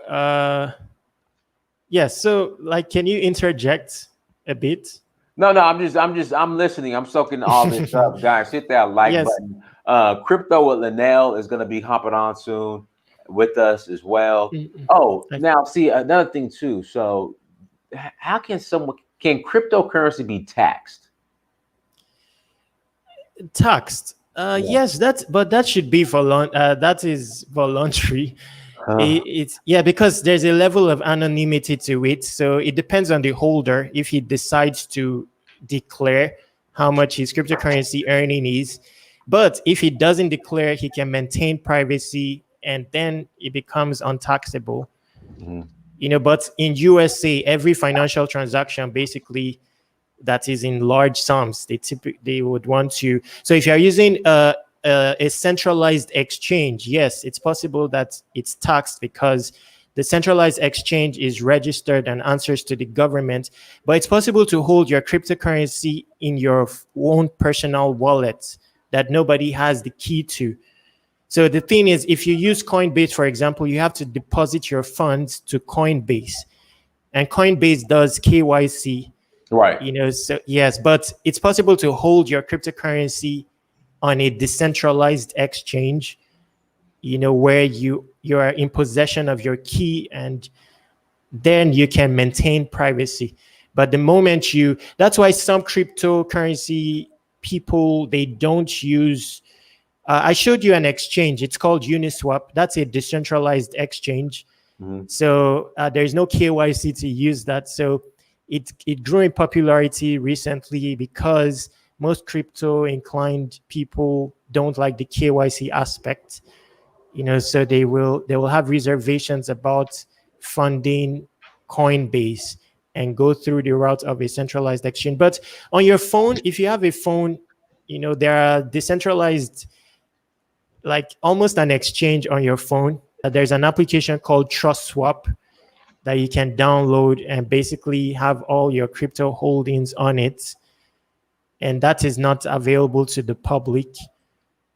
yes, so can you interject a bit? No, I'm listening. I'm soaking all this up, guys. Hit that like button. Crypto with Linnell is going to be hopping on soon with us as well. Oh, now see another thing too. So, how can cryptocurrency be taxed? Taxed. Yeah. Yes, but that should be that is voluntary. Huh. It's yeah, because there's a level of anonymity to it. So it depends on the holder if he decides to declare how much his cryptocurrency earning is. But if he doesn't declare, he can maintain privacy and then it becomes untaxable. Mhm. But in USA, every financial transaction basically that is in large sums, they would want to. So if you're using a centralized exchange, yes, it's possible that it's taxed because the centralized exchange is registered and answers to the government. But it's possible to hold your cryptocurrency in your own personal wallet that nobody has the key to. So the thing is, if you use Coinbase, for example, you have to deposit your funds to Coinbase, and Coinbase does KYC. Right. So yes, but it's possible to hold your cryptocurrency on a decentralized exchange, where you are in possession of your key, and then you can maintain privacy. But the moment that's why some cryptocurrency people, they don't use. I showed you an exchange. It's called Uniswap. That's a decentralized exchange. Mhm. So there's no KYC to use that. So it grew in popularity recently because most crypto inclined people don't like the KYC aspect. So they will have reservations about funding Coinbase and go through the route of a centralized exchange. But on your phone, if you have a phone, there are decentralized, like almost an exchange on your phone. There's an application called Trust Swap that you can download and basically have all your crypto holdings on it. And that is not available to the public,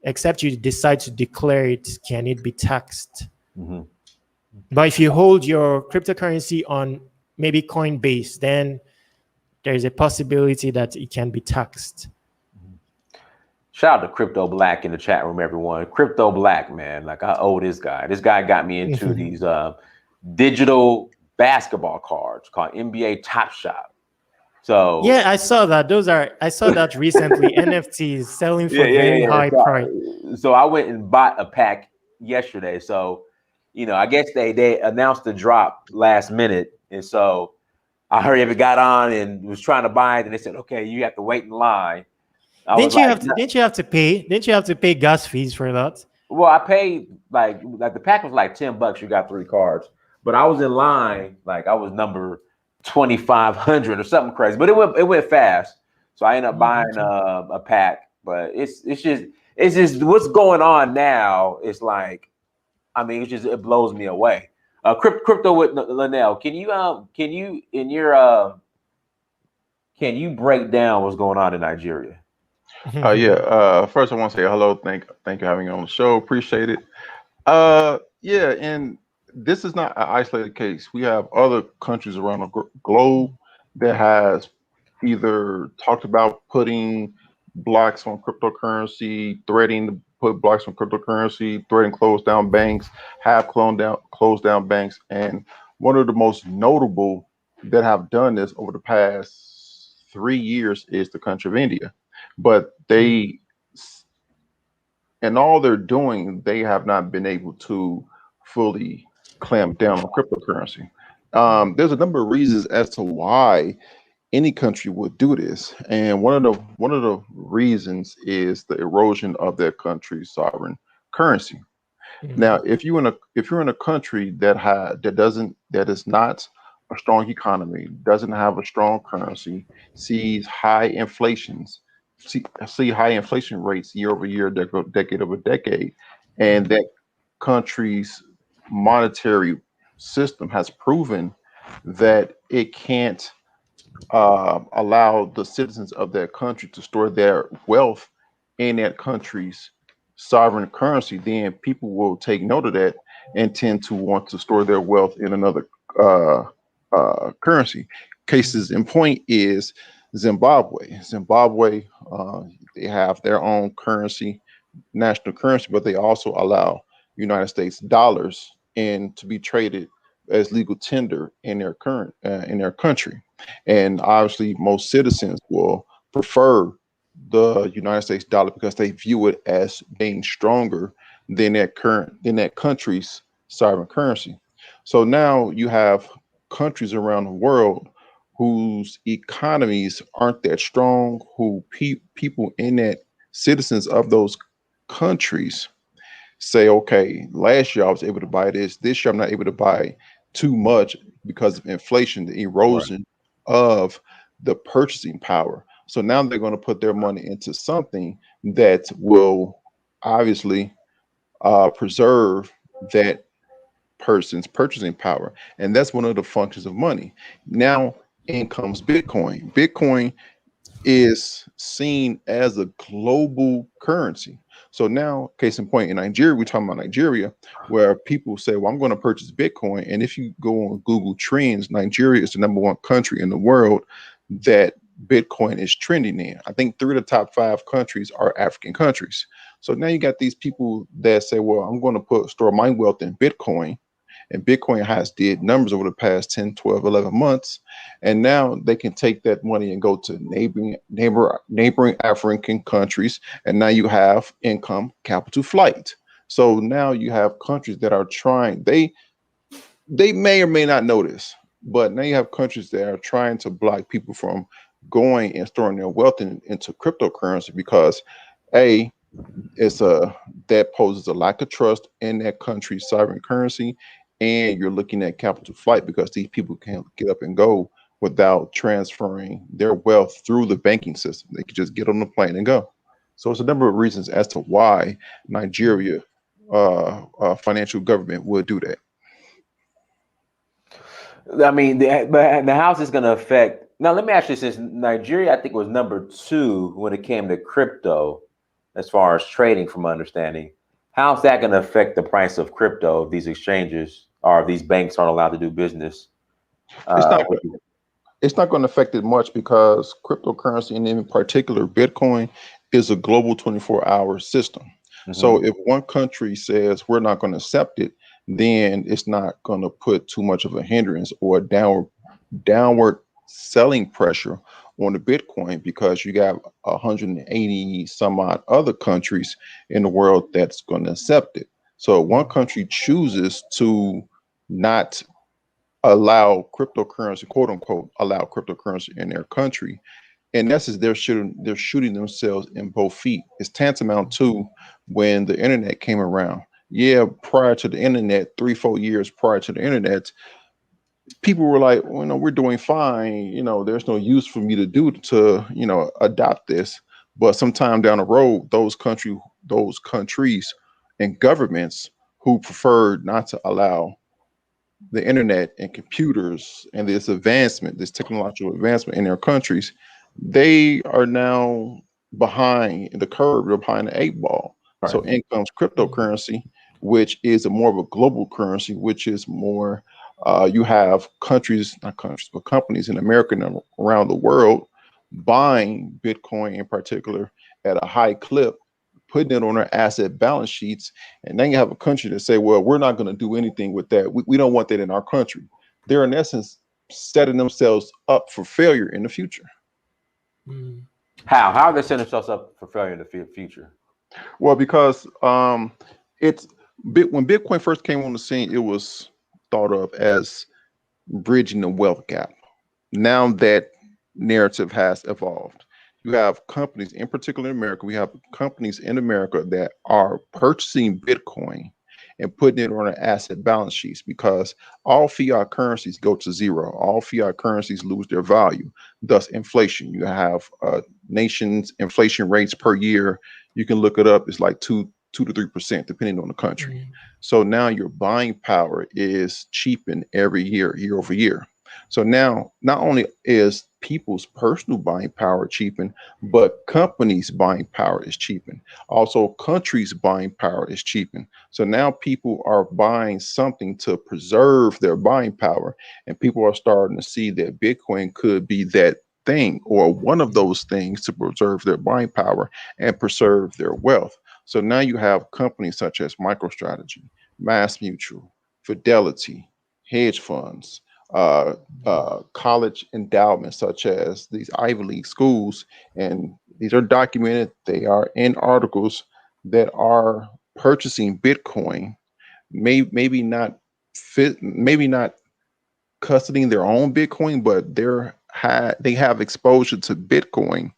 except you decide to declare it. Can it be taxed? Mhm. But if you hold your cryptocurrency on maybe Coinbase, then there's a possibility that it can be taxed. Shout out to Crypto Black in the chat room, everyone. Crypto Black, man. Like I owe this guy. This guy got me into these digital basketball cards called NBA Top Shot. So Yeah, I saw that recently. NFTs selling yeah, for yeah, very yeah, yeah. high price. So I went and bought a pack yesterday. So, I guess they announced the drop last minute. And so I hurried up and got on and was trying to buy it. And they said, okay, you have to wait in line. I was Didn't you like, have to? Didn't you have to pay? Didn't you have to pay gas fees for that? well, I paid like the pack was like $10. You got 3 cards, but I was in line like I was number 2,500 or something crazy. But it went fast, so I ended up Oh, buying okay. a pack. But it's just what's going on now. It's like I mean it blows me away. Crypto with Linnell. Can you in your can you break down what's going on in Nigeria? Yeah. First, I want to say hello. Thank you for having me on the show. Appreciate it. Yeah, and this is not an isolated case. We have other countries around the globe that has either talked about putting blocks on cryptocurrency, threatening to put blocks on cryptocurrency, threatening close down banks, have closed down banks, and one of the most notable that have done this over the past 3 years is the country of India. But they and all they're doing, they have not been able to fully clamp down on cryptocurrency. There's a number of reasons as to why any country would do this, and one of the reasons is the erosion of their country's sovereign currency. Now, if you're in a country that is not a strong economy, doesn't have a strong currency, sees high inflations, see high inflation rates year over year, decade over decade, and that country's monetary system has proven that it can't allow the citizens of that country to store their wealth in that country's sovereign currency, then people will take note of that and tend to want to store their wealth in another uh, currency. Cases in point is Zimbabwe. Zimbabwe, they have their own currency, national currency, but they also allow United States dollars in to be traded as legal tender in their country, and obviously most citizens will prefer the United States dollar because they view it as being stronger than that country's sovereign currency. So now you have countries around the world whose economies aren't that strong, who people in that citizens of those countries say, okay, last year I was able to buy this. This year I'm not able to buy too much because of inflation, the Right. erosion of the purchasing power. So now they're going to put their money into something that will obviously preserve that person's purchasing power. And that's one of the functions of money. Now in comes Bitcoin. Bitcoin is seen as a global currency. So now, case in point, in Nigeria, we're talking about Nigeria, where people say, well, I'm going to purchase Bitcoin. And if you go on Google Trends, Nigeria is the number one country in the world that Bitcoin is trending in. I think 3 of the top 5 countries are African countries. So now you got these people that say, well, I'm going to store my wealth in Bitcoin, and Bitcoin has did numbers over the past 10, 12, 11 months. And now they can take that money and go to neighboring African countries. And now you have income capital flight. So now you have countries that are trying, they may or may not know this, but now you have countries that are trying to block people from going and storing their wealth into cryptocurrency because A, it's a that poses a lack of trust in that country's sovereign currency, and you're looking at capital flight because these people can't get up and go without transferring their wealth through the banking system. They could just get on the plane and go. So it's a number of reasons as to why Nigeria financial government would do that. I mean, but how's this going to affect? Now, let me ask you, since Nigeria, I think, was number 2 when it came to crypto, as far as trading, from my understanding, how's that going to affect the price of crypto if these exchanges or if these banks aren't allowed to do business? It's not With it's not going to affect it much because cryptocurrency, and in particular Bitcoin, is a global 24-hour system. So if one country says we're not going to accept it, then it's not going to put too much of a hindrance or a downward selling pressure on the Bitcoin because you got 180 some odd other countries in the world that's going to accept it. So if one country chooses to not allow cryptocurrency, quote unquote, allow cryptocurrency in their country, in essence, they're shooting themselves in both feet. It's tantamount to when the internet came around. Yeah, prior to the internet, 3-4 years prior to the internet, people were like, well, no, we're doing fine. There's no use for me to adopt this. But sometime down the road, those countries and governments who preferred not to allow the internet and computers and this technological advancement in their countries, they are now behind the curve, they're behind the 8 ball. Right. So in comes cryptocurrency, which is a more of a global currency, which is more, you have countries, not countries, but companies in America and around the world buying Bitcoin in particular at a high clip, putting it on their asset balance sheets. And then you have a country that say, well, we're not going to do anything with that. We don't want that in our country. They're in essence setting themselves up for failure in the future. How are they setting themselves up for failure in the future? Well, because it's when Bitcoin first came on the scene, it was thought of as bridging the wealth gap. Now that narrative has evolved. You have companies, in particular in America, we have companies in America that are purchasing Bitcoin and putting it on their asset balance sheets because all fiat currencies go to zero. All fiat currencies lose their value, thus inflation. You have nations' inflation rates per year. You can look it up. It's like 2 to 3%, depending on the country. So now your buying power is cheapened every year, year over year. So now, not only is people's personal buying power cheapened, but companies' buying power is cheapened. Also, countries' buying power is cheapened. So now people are buying something to preserve their buying power, and people are starting to see that Bitcoin could be that thing or one of those things to preserve their buying power and preserve their wealth. So now you have companies such as MicroStrategy, Mass Mutual, Fidelity, hedge funds, uh, college endowments, such as these Ivy League schools, and these are documented. They are in articles that are purchasing Bitcoin, maybe not maybe not custodying their own Bitcoin, but they have exposure to Bitcoin,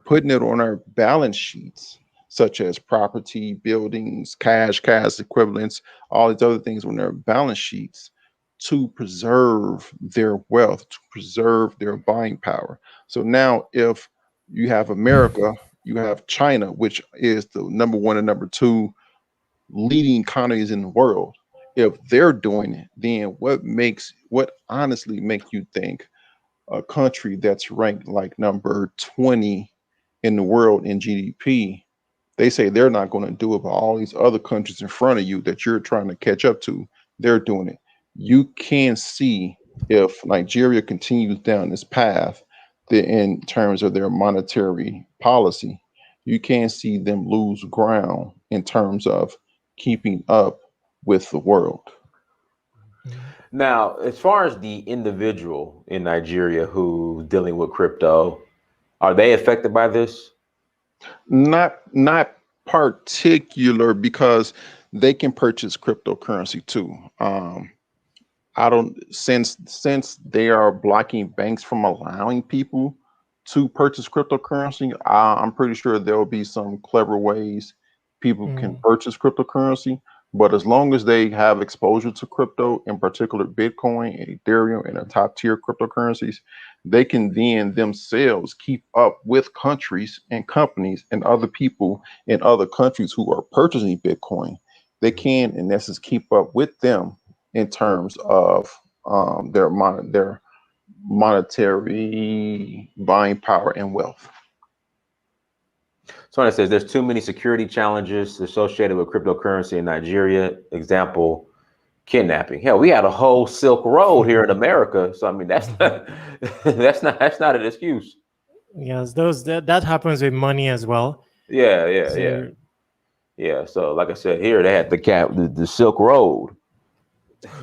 putting it on our balance sheets, such as property, buildings, cash equivalents, all these other things on their balance sheets to preserve their wealth, to preserve their buying power. So now, if you have America, you have China, which is the number one and number two leading economies in the world. If they're doing it, then what honestly makes you think a country that's ranked like number 20 in the world in GDP, they say they're not going to do it, but all these other countries in front of you that you're trying to catch up to, they're doing it. You can see if Nigeria continues down this path, in terms of their monetary policy, you can see them lose ground in terms of keeping up with the world. Now, as far as the individual in Nigeria who's dealing with crypto, are they affected by this? Not particular, because they can purchase cryptocurrency too. I don't since they are blocking banks from allowing people to purchase cryptocurrency. I'm pretty sure there will be some clever ways people can purchase cryptocurrency. But as long as they have exposure to crypto, in particular Bitcoin and Ethereum and the top tier cryptocurrencies, they can then themselves keep up with countries and companies and other people in other countries who are purchasing Bitcoin. They can, in essence, keep up with them in terms of their monetary buying power and wealth. Someone says there's too many security challenges associated with cryptocurrency in Nigeria. Example, kidnapping. Hell, we had a whole Silk Road here in America. So I mean, that's not that's not an excuse. Yes, that happens with money as well. Yeah. So like I said, here they had the Silk Road.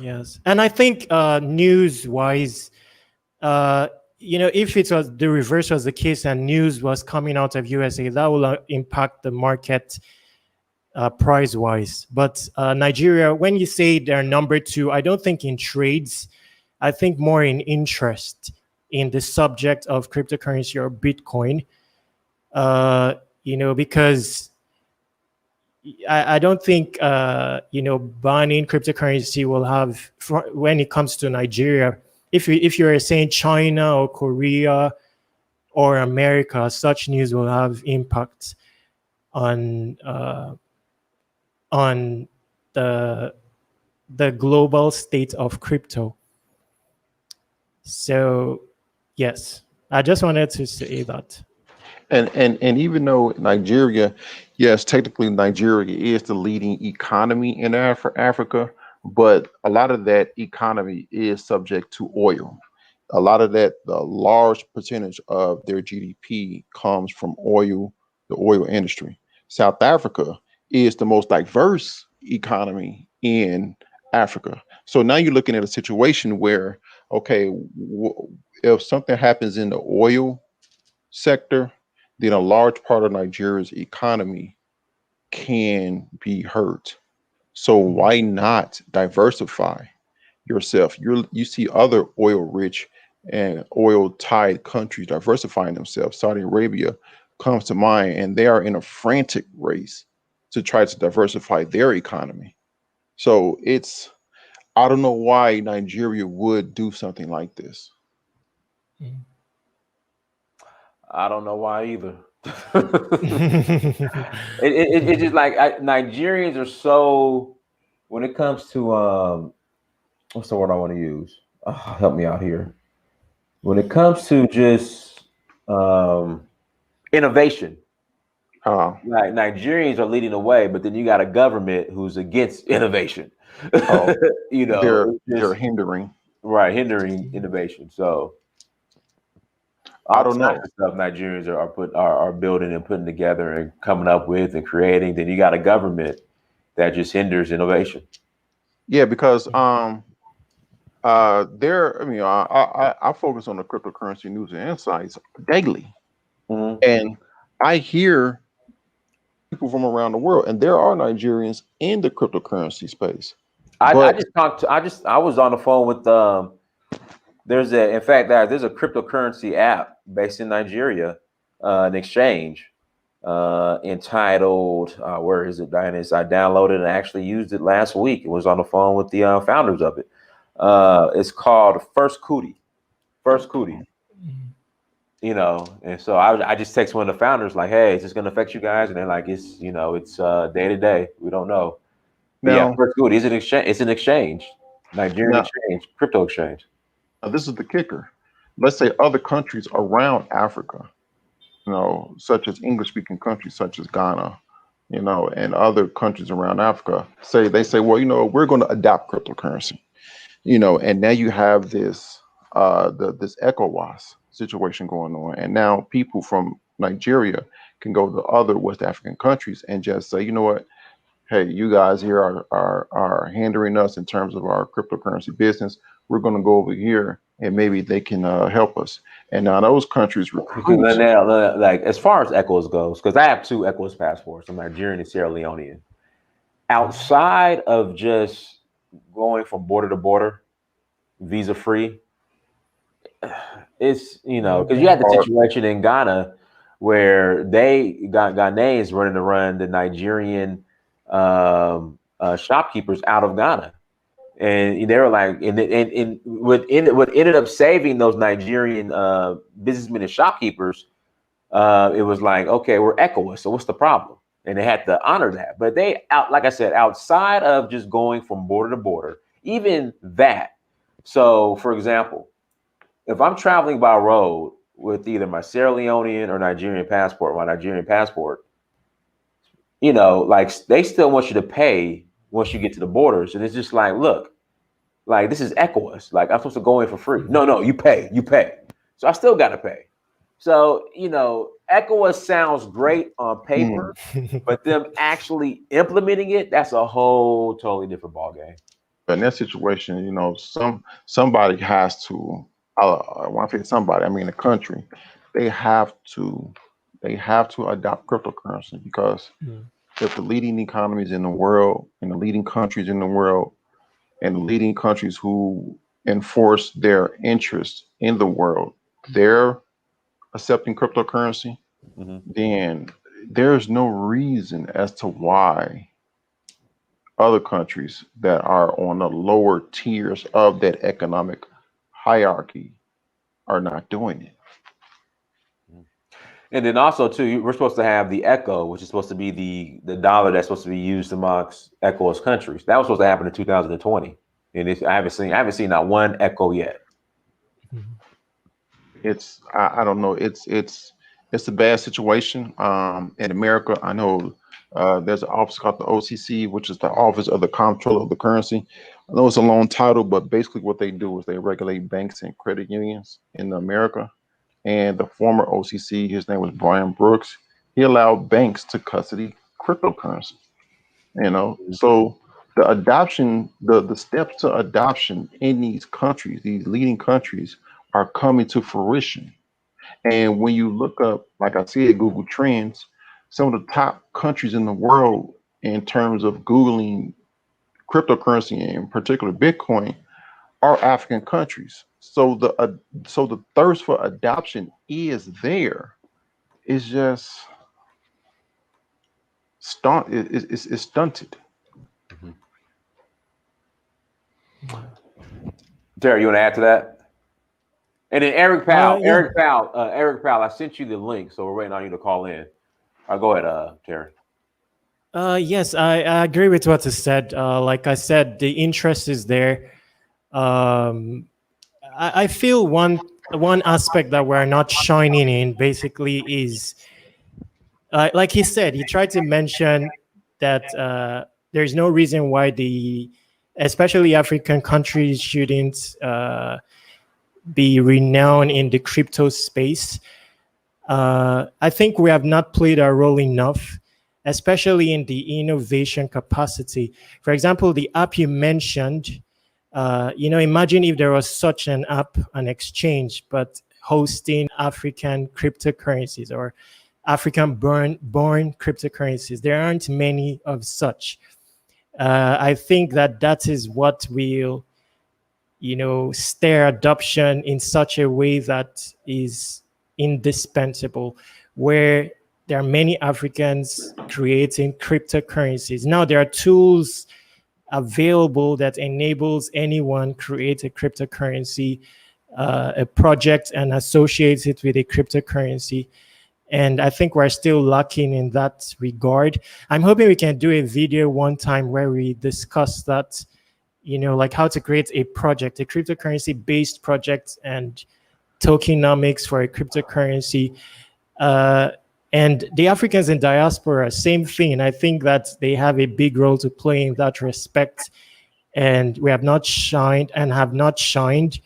Yes, and I think news wise, if it was the reverse was the case and news was coming out of USA, that will impact the market price wise. But Nigeria, when you say they're number two, I don't think in trades. I think more in interest in the subject of cryptocurrency or Bitcoin. Because I don't think banning cryptocurrency will have, when it comes to Nigeria. If you're saying China or Korea or America, such news will have impact on the global state of crypto. So yes, I just wanted to say that. And even though Nigeria, yes, technically Nigeria is the leading economy in Africa, but a lot of that economy is subject to oil. A lot of that, the large percentage of their GDP comes from oil, the oil industry. South Africa is the most diverse economy in Africa. So now you're looking at a situation where, okay, if something happens in the oil sector, then a large part of Nigeria's economy can be hurt. So why not diversify yourself? You see other oil rich and oil tied countries diversifying themselves. Saudi Arabia comes to mind, and they are in a frantic race to try to diversify their economy. So I don't know why Nigeria would do something like this. I don't know why either. It's just like Nigerians are so, when it comes to what's the word I want to use? Help me out here. When it comes to just innovation, like Nigerians are leading the way, but then you got a government who's against innovation. They're hindering. Right, hindering innovation. So I don't know. Stuff Nigerians are building and putting together and coming up with and creating. Then you got a government that just hinders innovation. Yeah, because There. I mean, I focus on the cryptocurrency news and insights daily, Mhm. and I hear people from around the world, and there are Nigerians in the cryptocurrency space. I But just talked to I was on the phone with there's a cryptocurrency app based in Nigeria, an exchange entitled where is it, Diana? I downloaded and actually used it last week. It was on the phone with the founders of it. It's called First Cootie. You know, and so I just text one of the founders like, hey, is this going to affect you guys? And they're like, it's day to day. We don't know. But yeah, now, First Cootie is an exchange. It's an exchange, Nigerian now, exchange, crypto exchange. this is the kicker. Let's say other countries around Africa, such as English-speaking countries such as Ghana, and other countries around Africa, they say, well, we're going to adopt cryptocurrency, and now you have this this ECOWAS situation going on, and now people from Nigeria can go to other West African countries and just say, you know what, hey, you guys here are hindering us in terms of our cryptocurrency business. We're going to go over here and maybe they can help us. And now those countries Because recruit. now, like as far as Echoes goes, because I have two Echoes passports, I'm Nigerian and Sierra Leonean. Outside of just going from border to border, visa free, it's because you had the Or situation in Ghana where they got Ghanaians running to run the Nigerian shopkeepers out of Ghana. And they were like, and what ended up saving those Nigerian businessmen and shopkeepers, it was like, okay, we're ECOWAS, so what's the problem? And they had to honor that. But like I said, outside of just going from border to border, even that. So, for example, if I'm traveling by road with either my Sierra Leonean or Nigerian passport, like they still want you to pay once you get to the borders. And it's just like, look, like this is ECOWAS. Like I'm supposed to go in for free. No, you pay. So I still gotta pay. So, ECOWAS sounds great on paper, but them actually implementing it, that's a whole totally different ballgame. in that situation, somebody has to. When I say somebody, I mean the country. They have to. They have to adopt cryptocurrency because if the leading economies in the world and the leading countries in the world and the leading countries who enforce their interests in the world, they're accepting cryptocurrency, then there's no reason as to why other countries that are on the lower tiers of that economic hierarchy are not doing it. And then also too, we're supposed to have the ECHO, which is supposed to be the dollar that's supposed to be used amongst ECHO's countries. That was supposed to happen in 2020, and I haven't seen not one ECHO yet. It's I don't know. It's a bad situation. In America, I know there's an office called the OCC, which is the Office of the Comptroller of the Currency. I know it's a long title, but basically what they do is they regulate banks and credit unions in America. And the former OCC, his name was Brian Brooks. He allowed banks to custody cryptocurrency. So the steps to adoption in these countries, these leading countries, are coming to fruition. And when you look up, like I said, Google Trends, some of the top countries in the world in terms of Googling cryptocurrency, and in particular Bitcoin, are African countries. So the thirst for adoption is there. It's just it's stunted. Terry, you want to add to that? And then Eric Powell, Yeah. Eric Powell, I sent you the link, so we're waiting on you to call in. Go ahead, Terry. Yes, I agree with what you said. Like I said, the interest is there. I feel one aspect that we're not shining in basically is, like he said, he tried to mention that there's no reason why especially African countries shouldn't be renowned in the crypto space. I think we have not played our role enough, especially in the innovation capacity. For example, the app you mentioned, Imagine if there was such an app, an exchange, but hosting African cryptocurrencies or African born cryptocurrencies. There aren't many of such. I think that is what will, steer adoption in such a way that is indispensable, where there are many Africans creating cryptocurrencies. Now there are tools available that enables anyone create a cryptocurrency, a project, and associate it with a cryptocurrency. And I think we're still lacking in that regard. I'm hoping we can do a video one time where we discuss that, like how to create a project, a cryptocurrency-based project, and tokenomics for a cryptocurrency. And the Africans in diaspora, same thing. I think that they have a big role to play in that respect. And we have not shined and have not shined.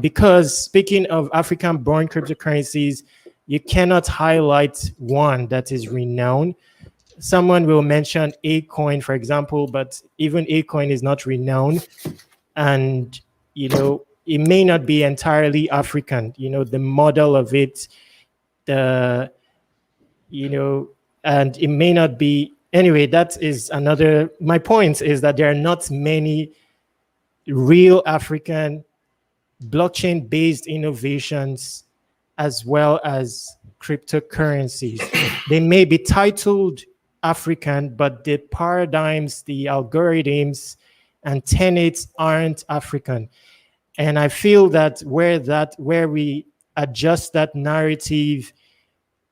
Because speaking of African-born cryptocurrencies, you cannot highlight one that is renowned. Someone will mention Acoin, for example, but even Acoin is not renowned. And, it may not be entirely African, the model of it, and it may not be, anyway, that is another, my point is that there are not many real African blockchain-based innovations as well as cryptocurrencies. They may be titled African, but the paradigms, the algorithms, and tenets aren't African. And I feel that where we adjust that narrative,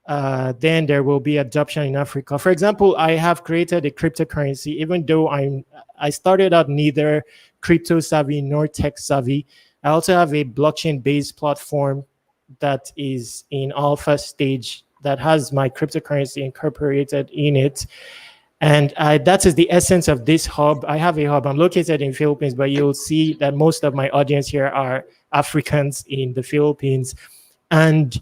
then there will be adoption in Africa. For example, I have created a cryptocurrency, even though I started out neither crypto savvy nor tech savvy. I also have a blockchain-based platform that is in alpha stage that has my cryptocurrency incorporated in it. And that is the essence of this hub. I have a hub. I'm located in Philippines, but you'll see that most of my audience here are Africans in the Philippines. And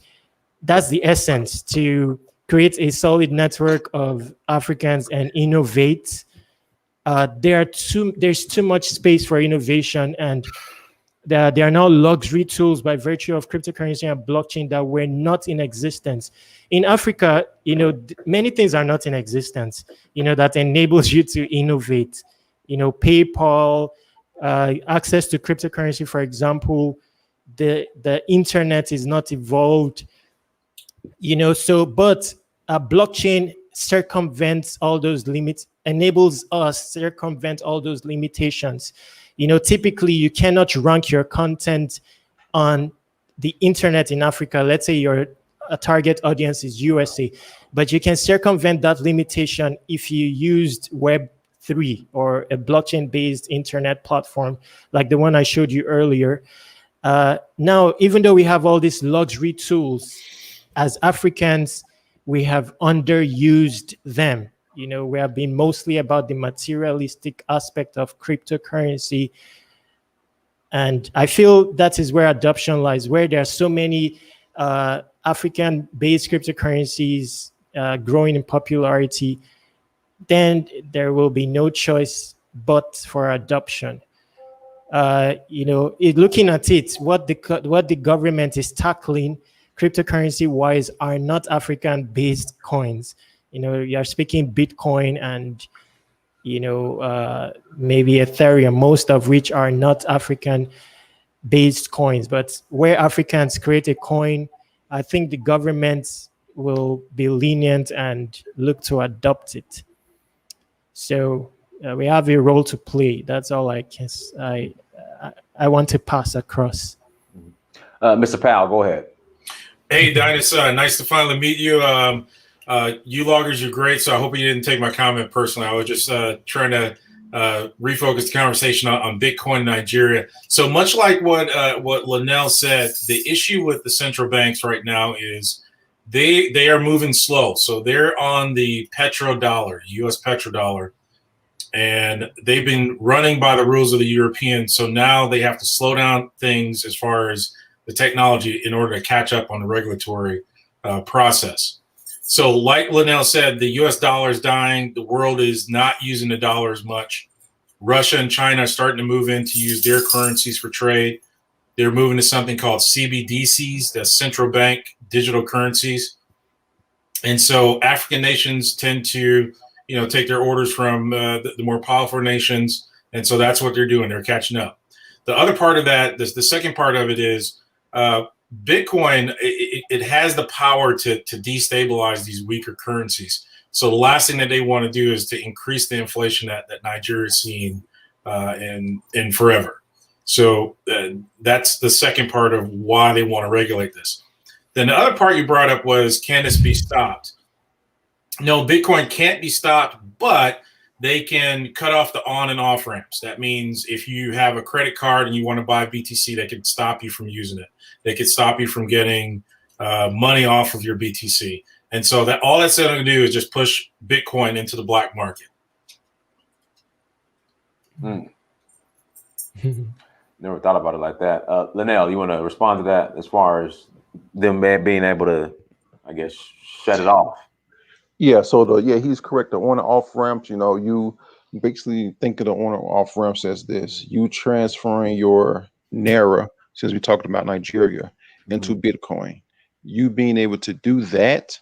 that's the essence, to create a solid network of Africans and innovate. There's too much space for innovation, and there are now luxury tools by virtue of cryptocurrency and blockchain that were not in existence. In Africa, many things are not in existence, that enables you to innovate. PayPal, access to cryptocurrency, for example, the internet is not evolved, but a blockchain circumvents all those limits, enables us circumvent all those limitations. Typically you cannot rank your content on the internet in Africa. Let's say your target audience is USA, but you can circumvent that limitation if you used Web3 or a blockchain-based internet platform like the one I showed you earlier. Now, even though we have all these luxury tools, as Africans, we have underused them. We have been mostly about the materialistic aspect of cryptocurrency. And I feel that is where adoption lies, where there are so many African-based cryptocurrencies growing in popularity, then there will be no choice but for adoption. Looking at it, what the government is tackling cryptocurrency-wise are not African-based coins. You are speaking Bitcoin and, maybe Ethereum, most of which are not African-based coins. But where Africans create a coin, I think the government will be lenient and look to adopt it. So we have a role to play. That's all I want to pass across. Mr. Powell, go ahead. Hey, Dynas, nice to finally meet you. You loggers, you're great, so I hope you didn't take my comment personally. I was just trying to refocus the conversation on Bitcoin Nigeria. So much like what Linnell said, the issue with the central banks right now is they are moving slow. So they're on the petrodollar, U.S. petrodollar, and they've been running by the rules of the Europeans. So now they have to slow down things as far as the technology in order to catch up on the regulatory process. So like Linnell said, the US dollar is dying. The world is not using the dollar as much. Russia and China are starting to move in to use their currencies for trade. They're moving to something called CBDCs, that's central bank digital currencies. And so African nations tend to, take their orders from the more powerful nations. And so that's what they're doing. They're catching up. The other part of that, the second part of it is Bitcoin, it has the power to destabilize these weaker currencies. So the last thing that they want to do is to increase the inflation that Nigeria is seeing in forever. So that's the second part of why they want to regulate this. Then the other part you brought up was, can this be stopped? No, Bitcoin can't be stopped, but they can cut off the on and off ramps. That means if you have a credit card and you want to buy BTC, they can stop you from using it. They could stop you from getting money off of your BTC. And so that all that's going to do is just push Bitcoin into the black market. Never thought about it like that. Linnell, you want to respond to that as far as them being able to, I guess, shut it off? Yeah, so he's correct. The on and off ramps, you basically think of the on and off ramps as this: you transferring your Naira, since we talked about Nigeria, into Bitcoin. You being able to do that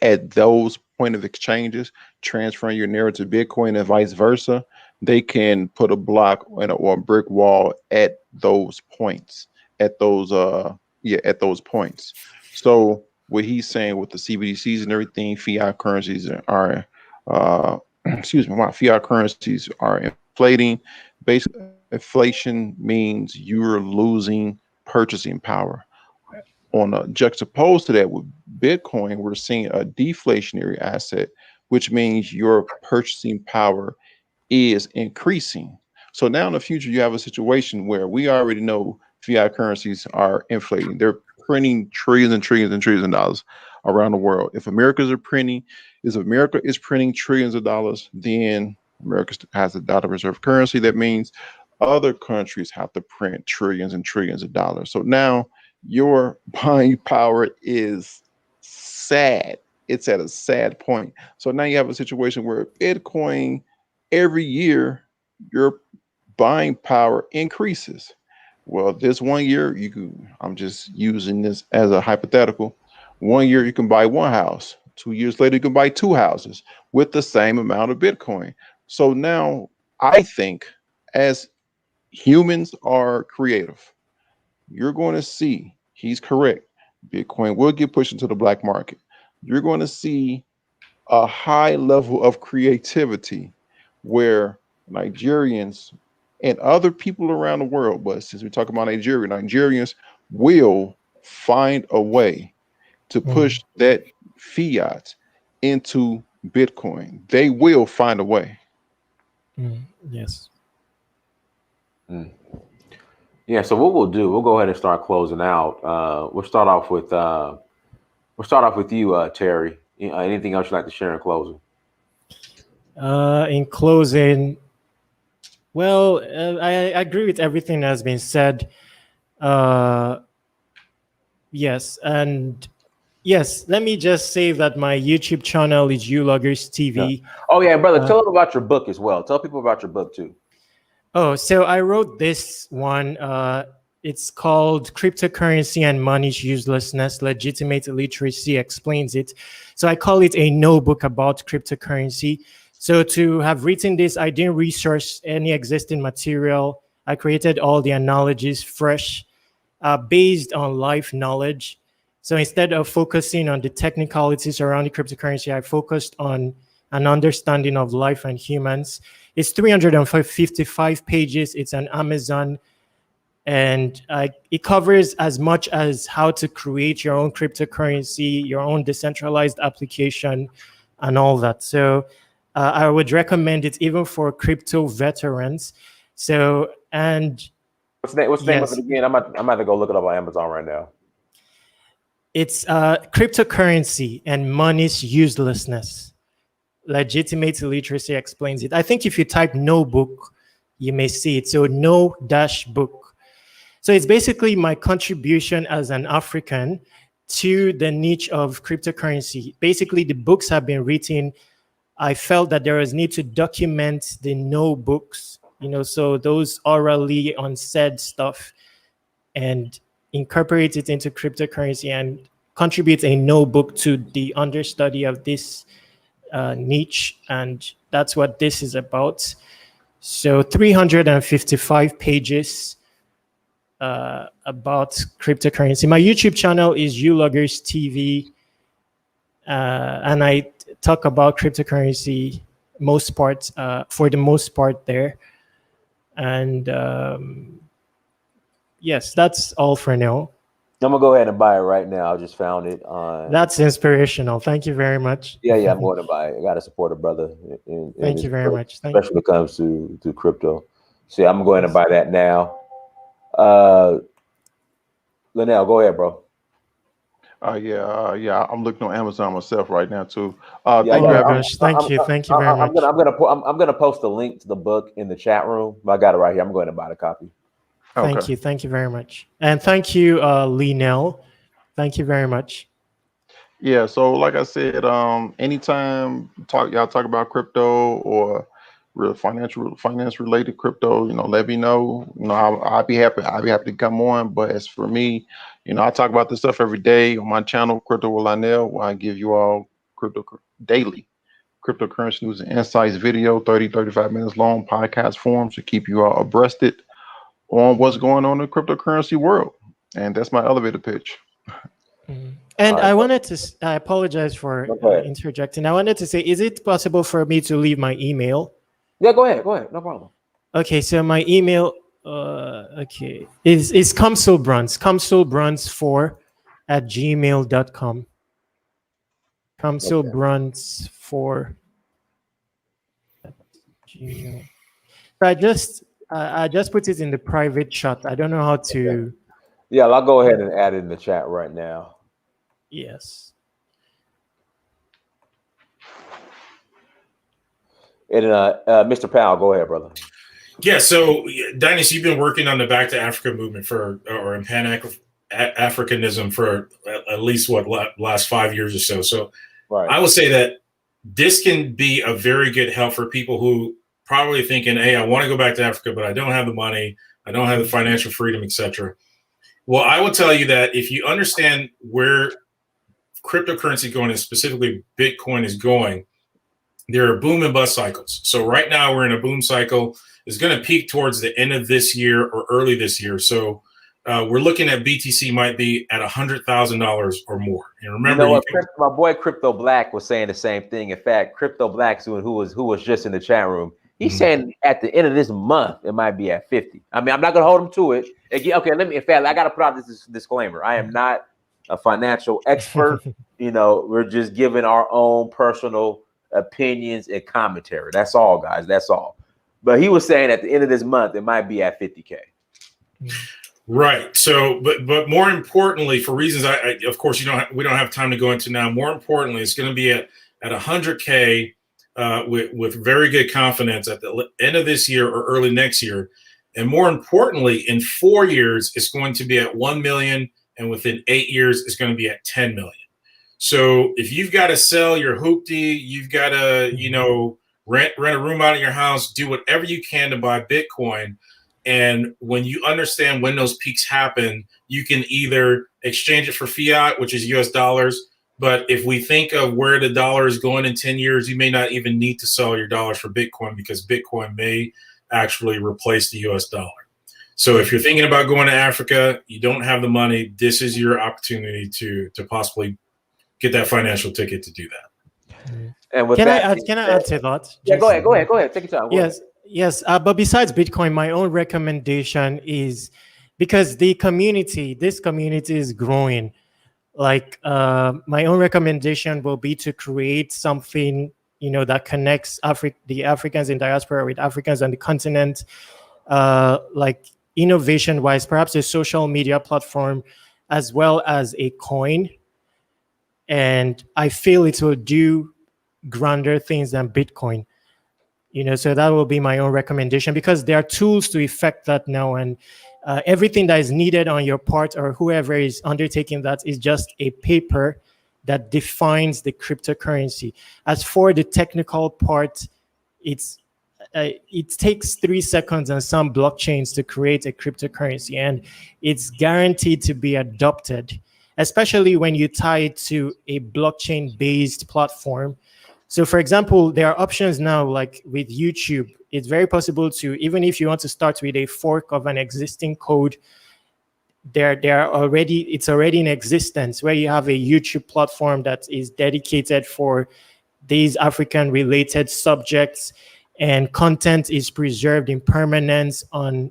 at those point of exchanges, transferring your Naira to Bitcoin and vice versa, they can put a block or a brick wall at those points, at those points. So what he's saying with the CBDCs and everything, fiat currencies are fiat currencies are inflating. Basically, inflation means you're losing purchasing power. On a juxtaposed to that with Bitcoin, we're seeing a deflationary asset, which means your purchasing power is increasing. So now in the future, you have a situation where we already know fiat currencies are inflating. They're printing trillions and trillions and trillions of dollars around the world. If America is printing trillions of dollars, then America has a dollar reserve currency. That means other countries have to print trillions and trillions of dollars. So now your buying power is sad. It's at a sad point. So now you have a situation where Bitcoin, every year, your buying power increases. Well, this 1 year, I'm just using this as a hypothetical. 1 year, you can buy one house. 2 years later, you can buy two houses with the same amount of Bitcoin. So now I think, as humans are creative, you're going to see, he's correct, Bitcoin will get pushed into the black market. You're going to see a high level of creativity where Nigerians and other people around the world, but since we talk about Nigeria, Nigerians will find a way to push that fiat into Bitcoin. They will find a way. Yes. Yeah. So what we'll do, we'll go ahead and start closing out. We'll start off with you, Terry. Anything else you'd like to share in closing? In closing, well, I agree with everything that has been said. Yes, and yes, let me just say that my YouTube channel is Uloggers TV. Yeah. Oh yeah, brother, tell them about your book as well. Tell people about your book too. Oh, so I wrote this one. It's called Cryptocurrency and Money's Uselessness, Legitimate Illiteracy Explains It. So I call it a no book about cryptocurrency. So to have written this, I didn't resource any existing material. I created all the analogies fresh, based on life knowledge. So instead of focusing on the technicalities around the cryptocurrency, I focused on an understanding of life and humans. It's 355 pages. It's on Amazon. And it covers as much as how to create your own cryptocurrency, your own decentralized application, and all that. So I would recommend it even for crypto veterans. So, and what's the name of it again? I'm about to go look it up on Amazon right now. It's Cryptocurrency and Money's Uselessness. Legitimate Illiteracy Explains It. I think if you type no book, you may see it. So no-book. So it's basically my contribution as an African to the niche of cryptocurrency. Basically, the books have been written. I felt that there was need to document the no books so those orally unsaid stuff, and incorporate it into cryptocurrency and contribute a notebook to the understudy of this niche. And that's what this is about. So 355 pages about cryptocurrency. My YouTube channel is Uloggers TV, and I talk about cryptocurrency for the most part there. And yes, that's all for now. I'm gonna go ahead and buy it right now. I just found it on. That's inspirational. Thank you very much. Yeah, I'm going to buy it. I got to support a brother. Thank you very much. Especially when it comes to crypto. So I'm going to buy that now. Linnell, go ahead, bro. Yeah. I'm looking on Amazon myself right now too. Thank you very much. I'm gonna post a link to the book in the chat room. I got it right here. I'm going to buy the copy. Okay. Thank you very much, and thank you, Linnell. Thank you very much. Yeah, so like I said, anytime y'all talk about crypto or real finance related crypto, let me know. I'll be happy. To come on. But as for me, I talk about this stuff every day on my channel, Crypto with Lionel, where I give you all daily cryptocurrency news and insights video, 35 minutes long podcast form to keep you all abreasted on what's going on in the cryptocurrency world. And that's my elevator pitch. And I wanted to, I apologize for interjecting. I wanted to say, is it possible for me to leave my email? Yeah, go ahead. No problem. Okay, so my email, is comsulbruns4@gmail.com. Comsulbruns4 Gmail. I just put it in the private chat. I don't know how to. Yeah, I'll go ahead and add it in the chat right now. Yes. And Mr. Powell, go ahead, brother. Yeah, so Dynasty, you've been working on the Back to Africa movement or in Pan-Africanism for at least last 5 years or so. So right. I would say that this can be a very good help for people who probably thinking, hey, I want to go back to Africa, but I don't have the money, I don't have the financial freedom, etc. Well, I will tell you that if you understand where cryptocurrency going, and specifically Bitcoin is going, there are boom and bust cycles. So right now we're in a boom cycle. It's going to peak towards the end of this year or early this year. So we're looking at BTC might be at $100,000 or more. And remember, my boy Crypto Black was saying the same thing. In fact, Crypto Black, who was just in the chat room, he's saying at the end of this month it might be at 50. I mean, I'm not going to hold him to it. Okay, in fact, I got to put out this disclaimer. I am not a financial expert. We're just giving our own personal opinions and commentary. That's all, guys. That's all. But he was saying at the end of this month it might be at 50K. Right. So, but more importantly, for reasons I of course we don't have time to go into now. More importantly, it's going to be at 100K with very good confidence at the end of this year or early next year. And more importantly, in 4 years, it's going to be at 1 million, and within 8 years, it's going to be at 10 million. So if you've got to sell your hoopty, you've got to, rent a room out of your house, do whatever you can to buy Bitcoin. And when you understand when those peaks happen, you can either exchange it for fiat, which is US dollars. But if we think of where the dollar is going in 10 years, you may not even need to sell your dollars for Bitcoin, because Bitcoin may actually replace the US dollar. So if you're thinking about going to Africa, you don't have the money, this is your opportunity to possibly get that financial ticket to do that. And with can I add to that? Yeah, go ahead. Take your time. Yes. But besides Bitcoin, my own recommendation is, because this community is growing. Like my own recommendation will be to create something, that connects the Africans in diaspora with Africans on the continent, like innovation-wise, perhaps a social media platform as well as a coin. And I feel it will do grander things than Bitcoin. So that will be my own recommendation, because there are tools to effect that now, and everything that is needed on your part or whoever is undertaking that is just a paper that defines the cryptocurrency. As for the technical part, it's it takes 3 seconds on some blockchains to create a cryptocurrency, and it's guaranteed to be adopted, especially when you tie it to a blockchain-based platform. So for example, there are options now, like with YouTube, it's very possible to, even if you want to start with a fork of an existing code, it's already in existence, where you have a YouTube platform that is dedicated for these African related subjects, and content is preserved in permanence on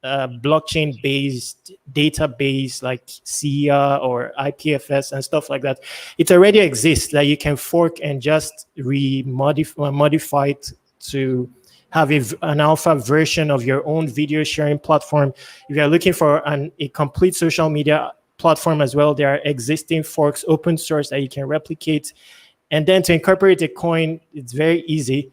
blockchain based database like SIA or IPFS and stuff like that. It already exists, that you can fork and just modify it to have an alpha version of your own video sharing platform. If you're looking for a complete social media platform as well, there are existing forks, open source, that you can replicate. And then to incorporate a coin, it's very easy.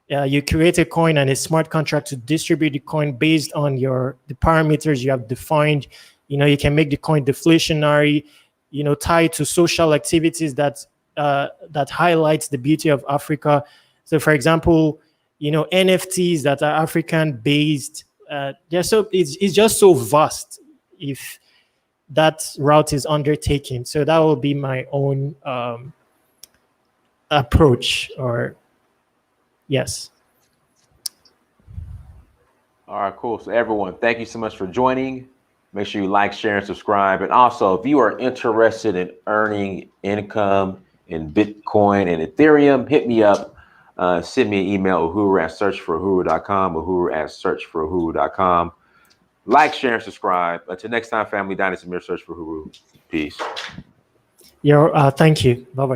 You create a coin and a smart contract to distribute the coin based on the parameters you have defined. You can make the coin deflationary, tied to social activities that highlights the beauty of Africa. So for example, NFTs that are African based, it's just so vast if that route is undertaken. So that will be my own approach, or yes. All right, cool. So everyone, thank you so much for joining. Make sure you like, share, and subscribe. And also, if you are interested in earning income in Bitcoin and Ethereum, hit me up. Send me an email, uhuru@searchforuhuru.com, uhuru@searchforuhuru.com. Like, share, and subscribe. Until next time, family, Dynasty Samir, Search for Uhuru. Peace. Thank you. Bye-bye.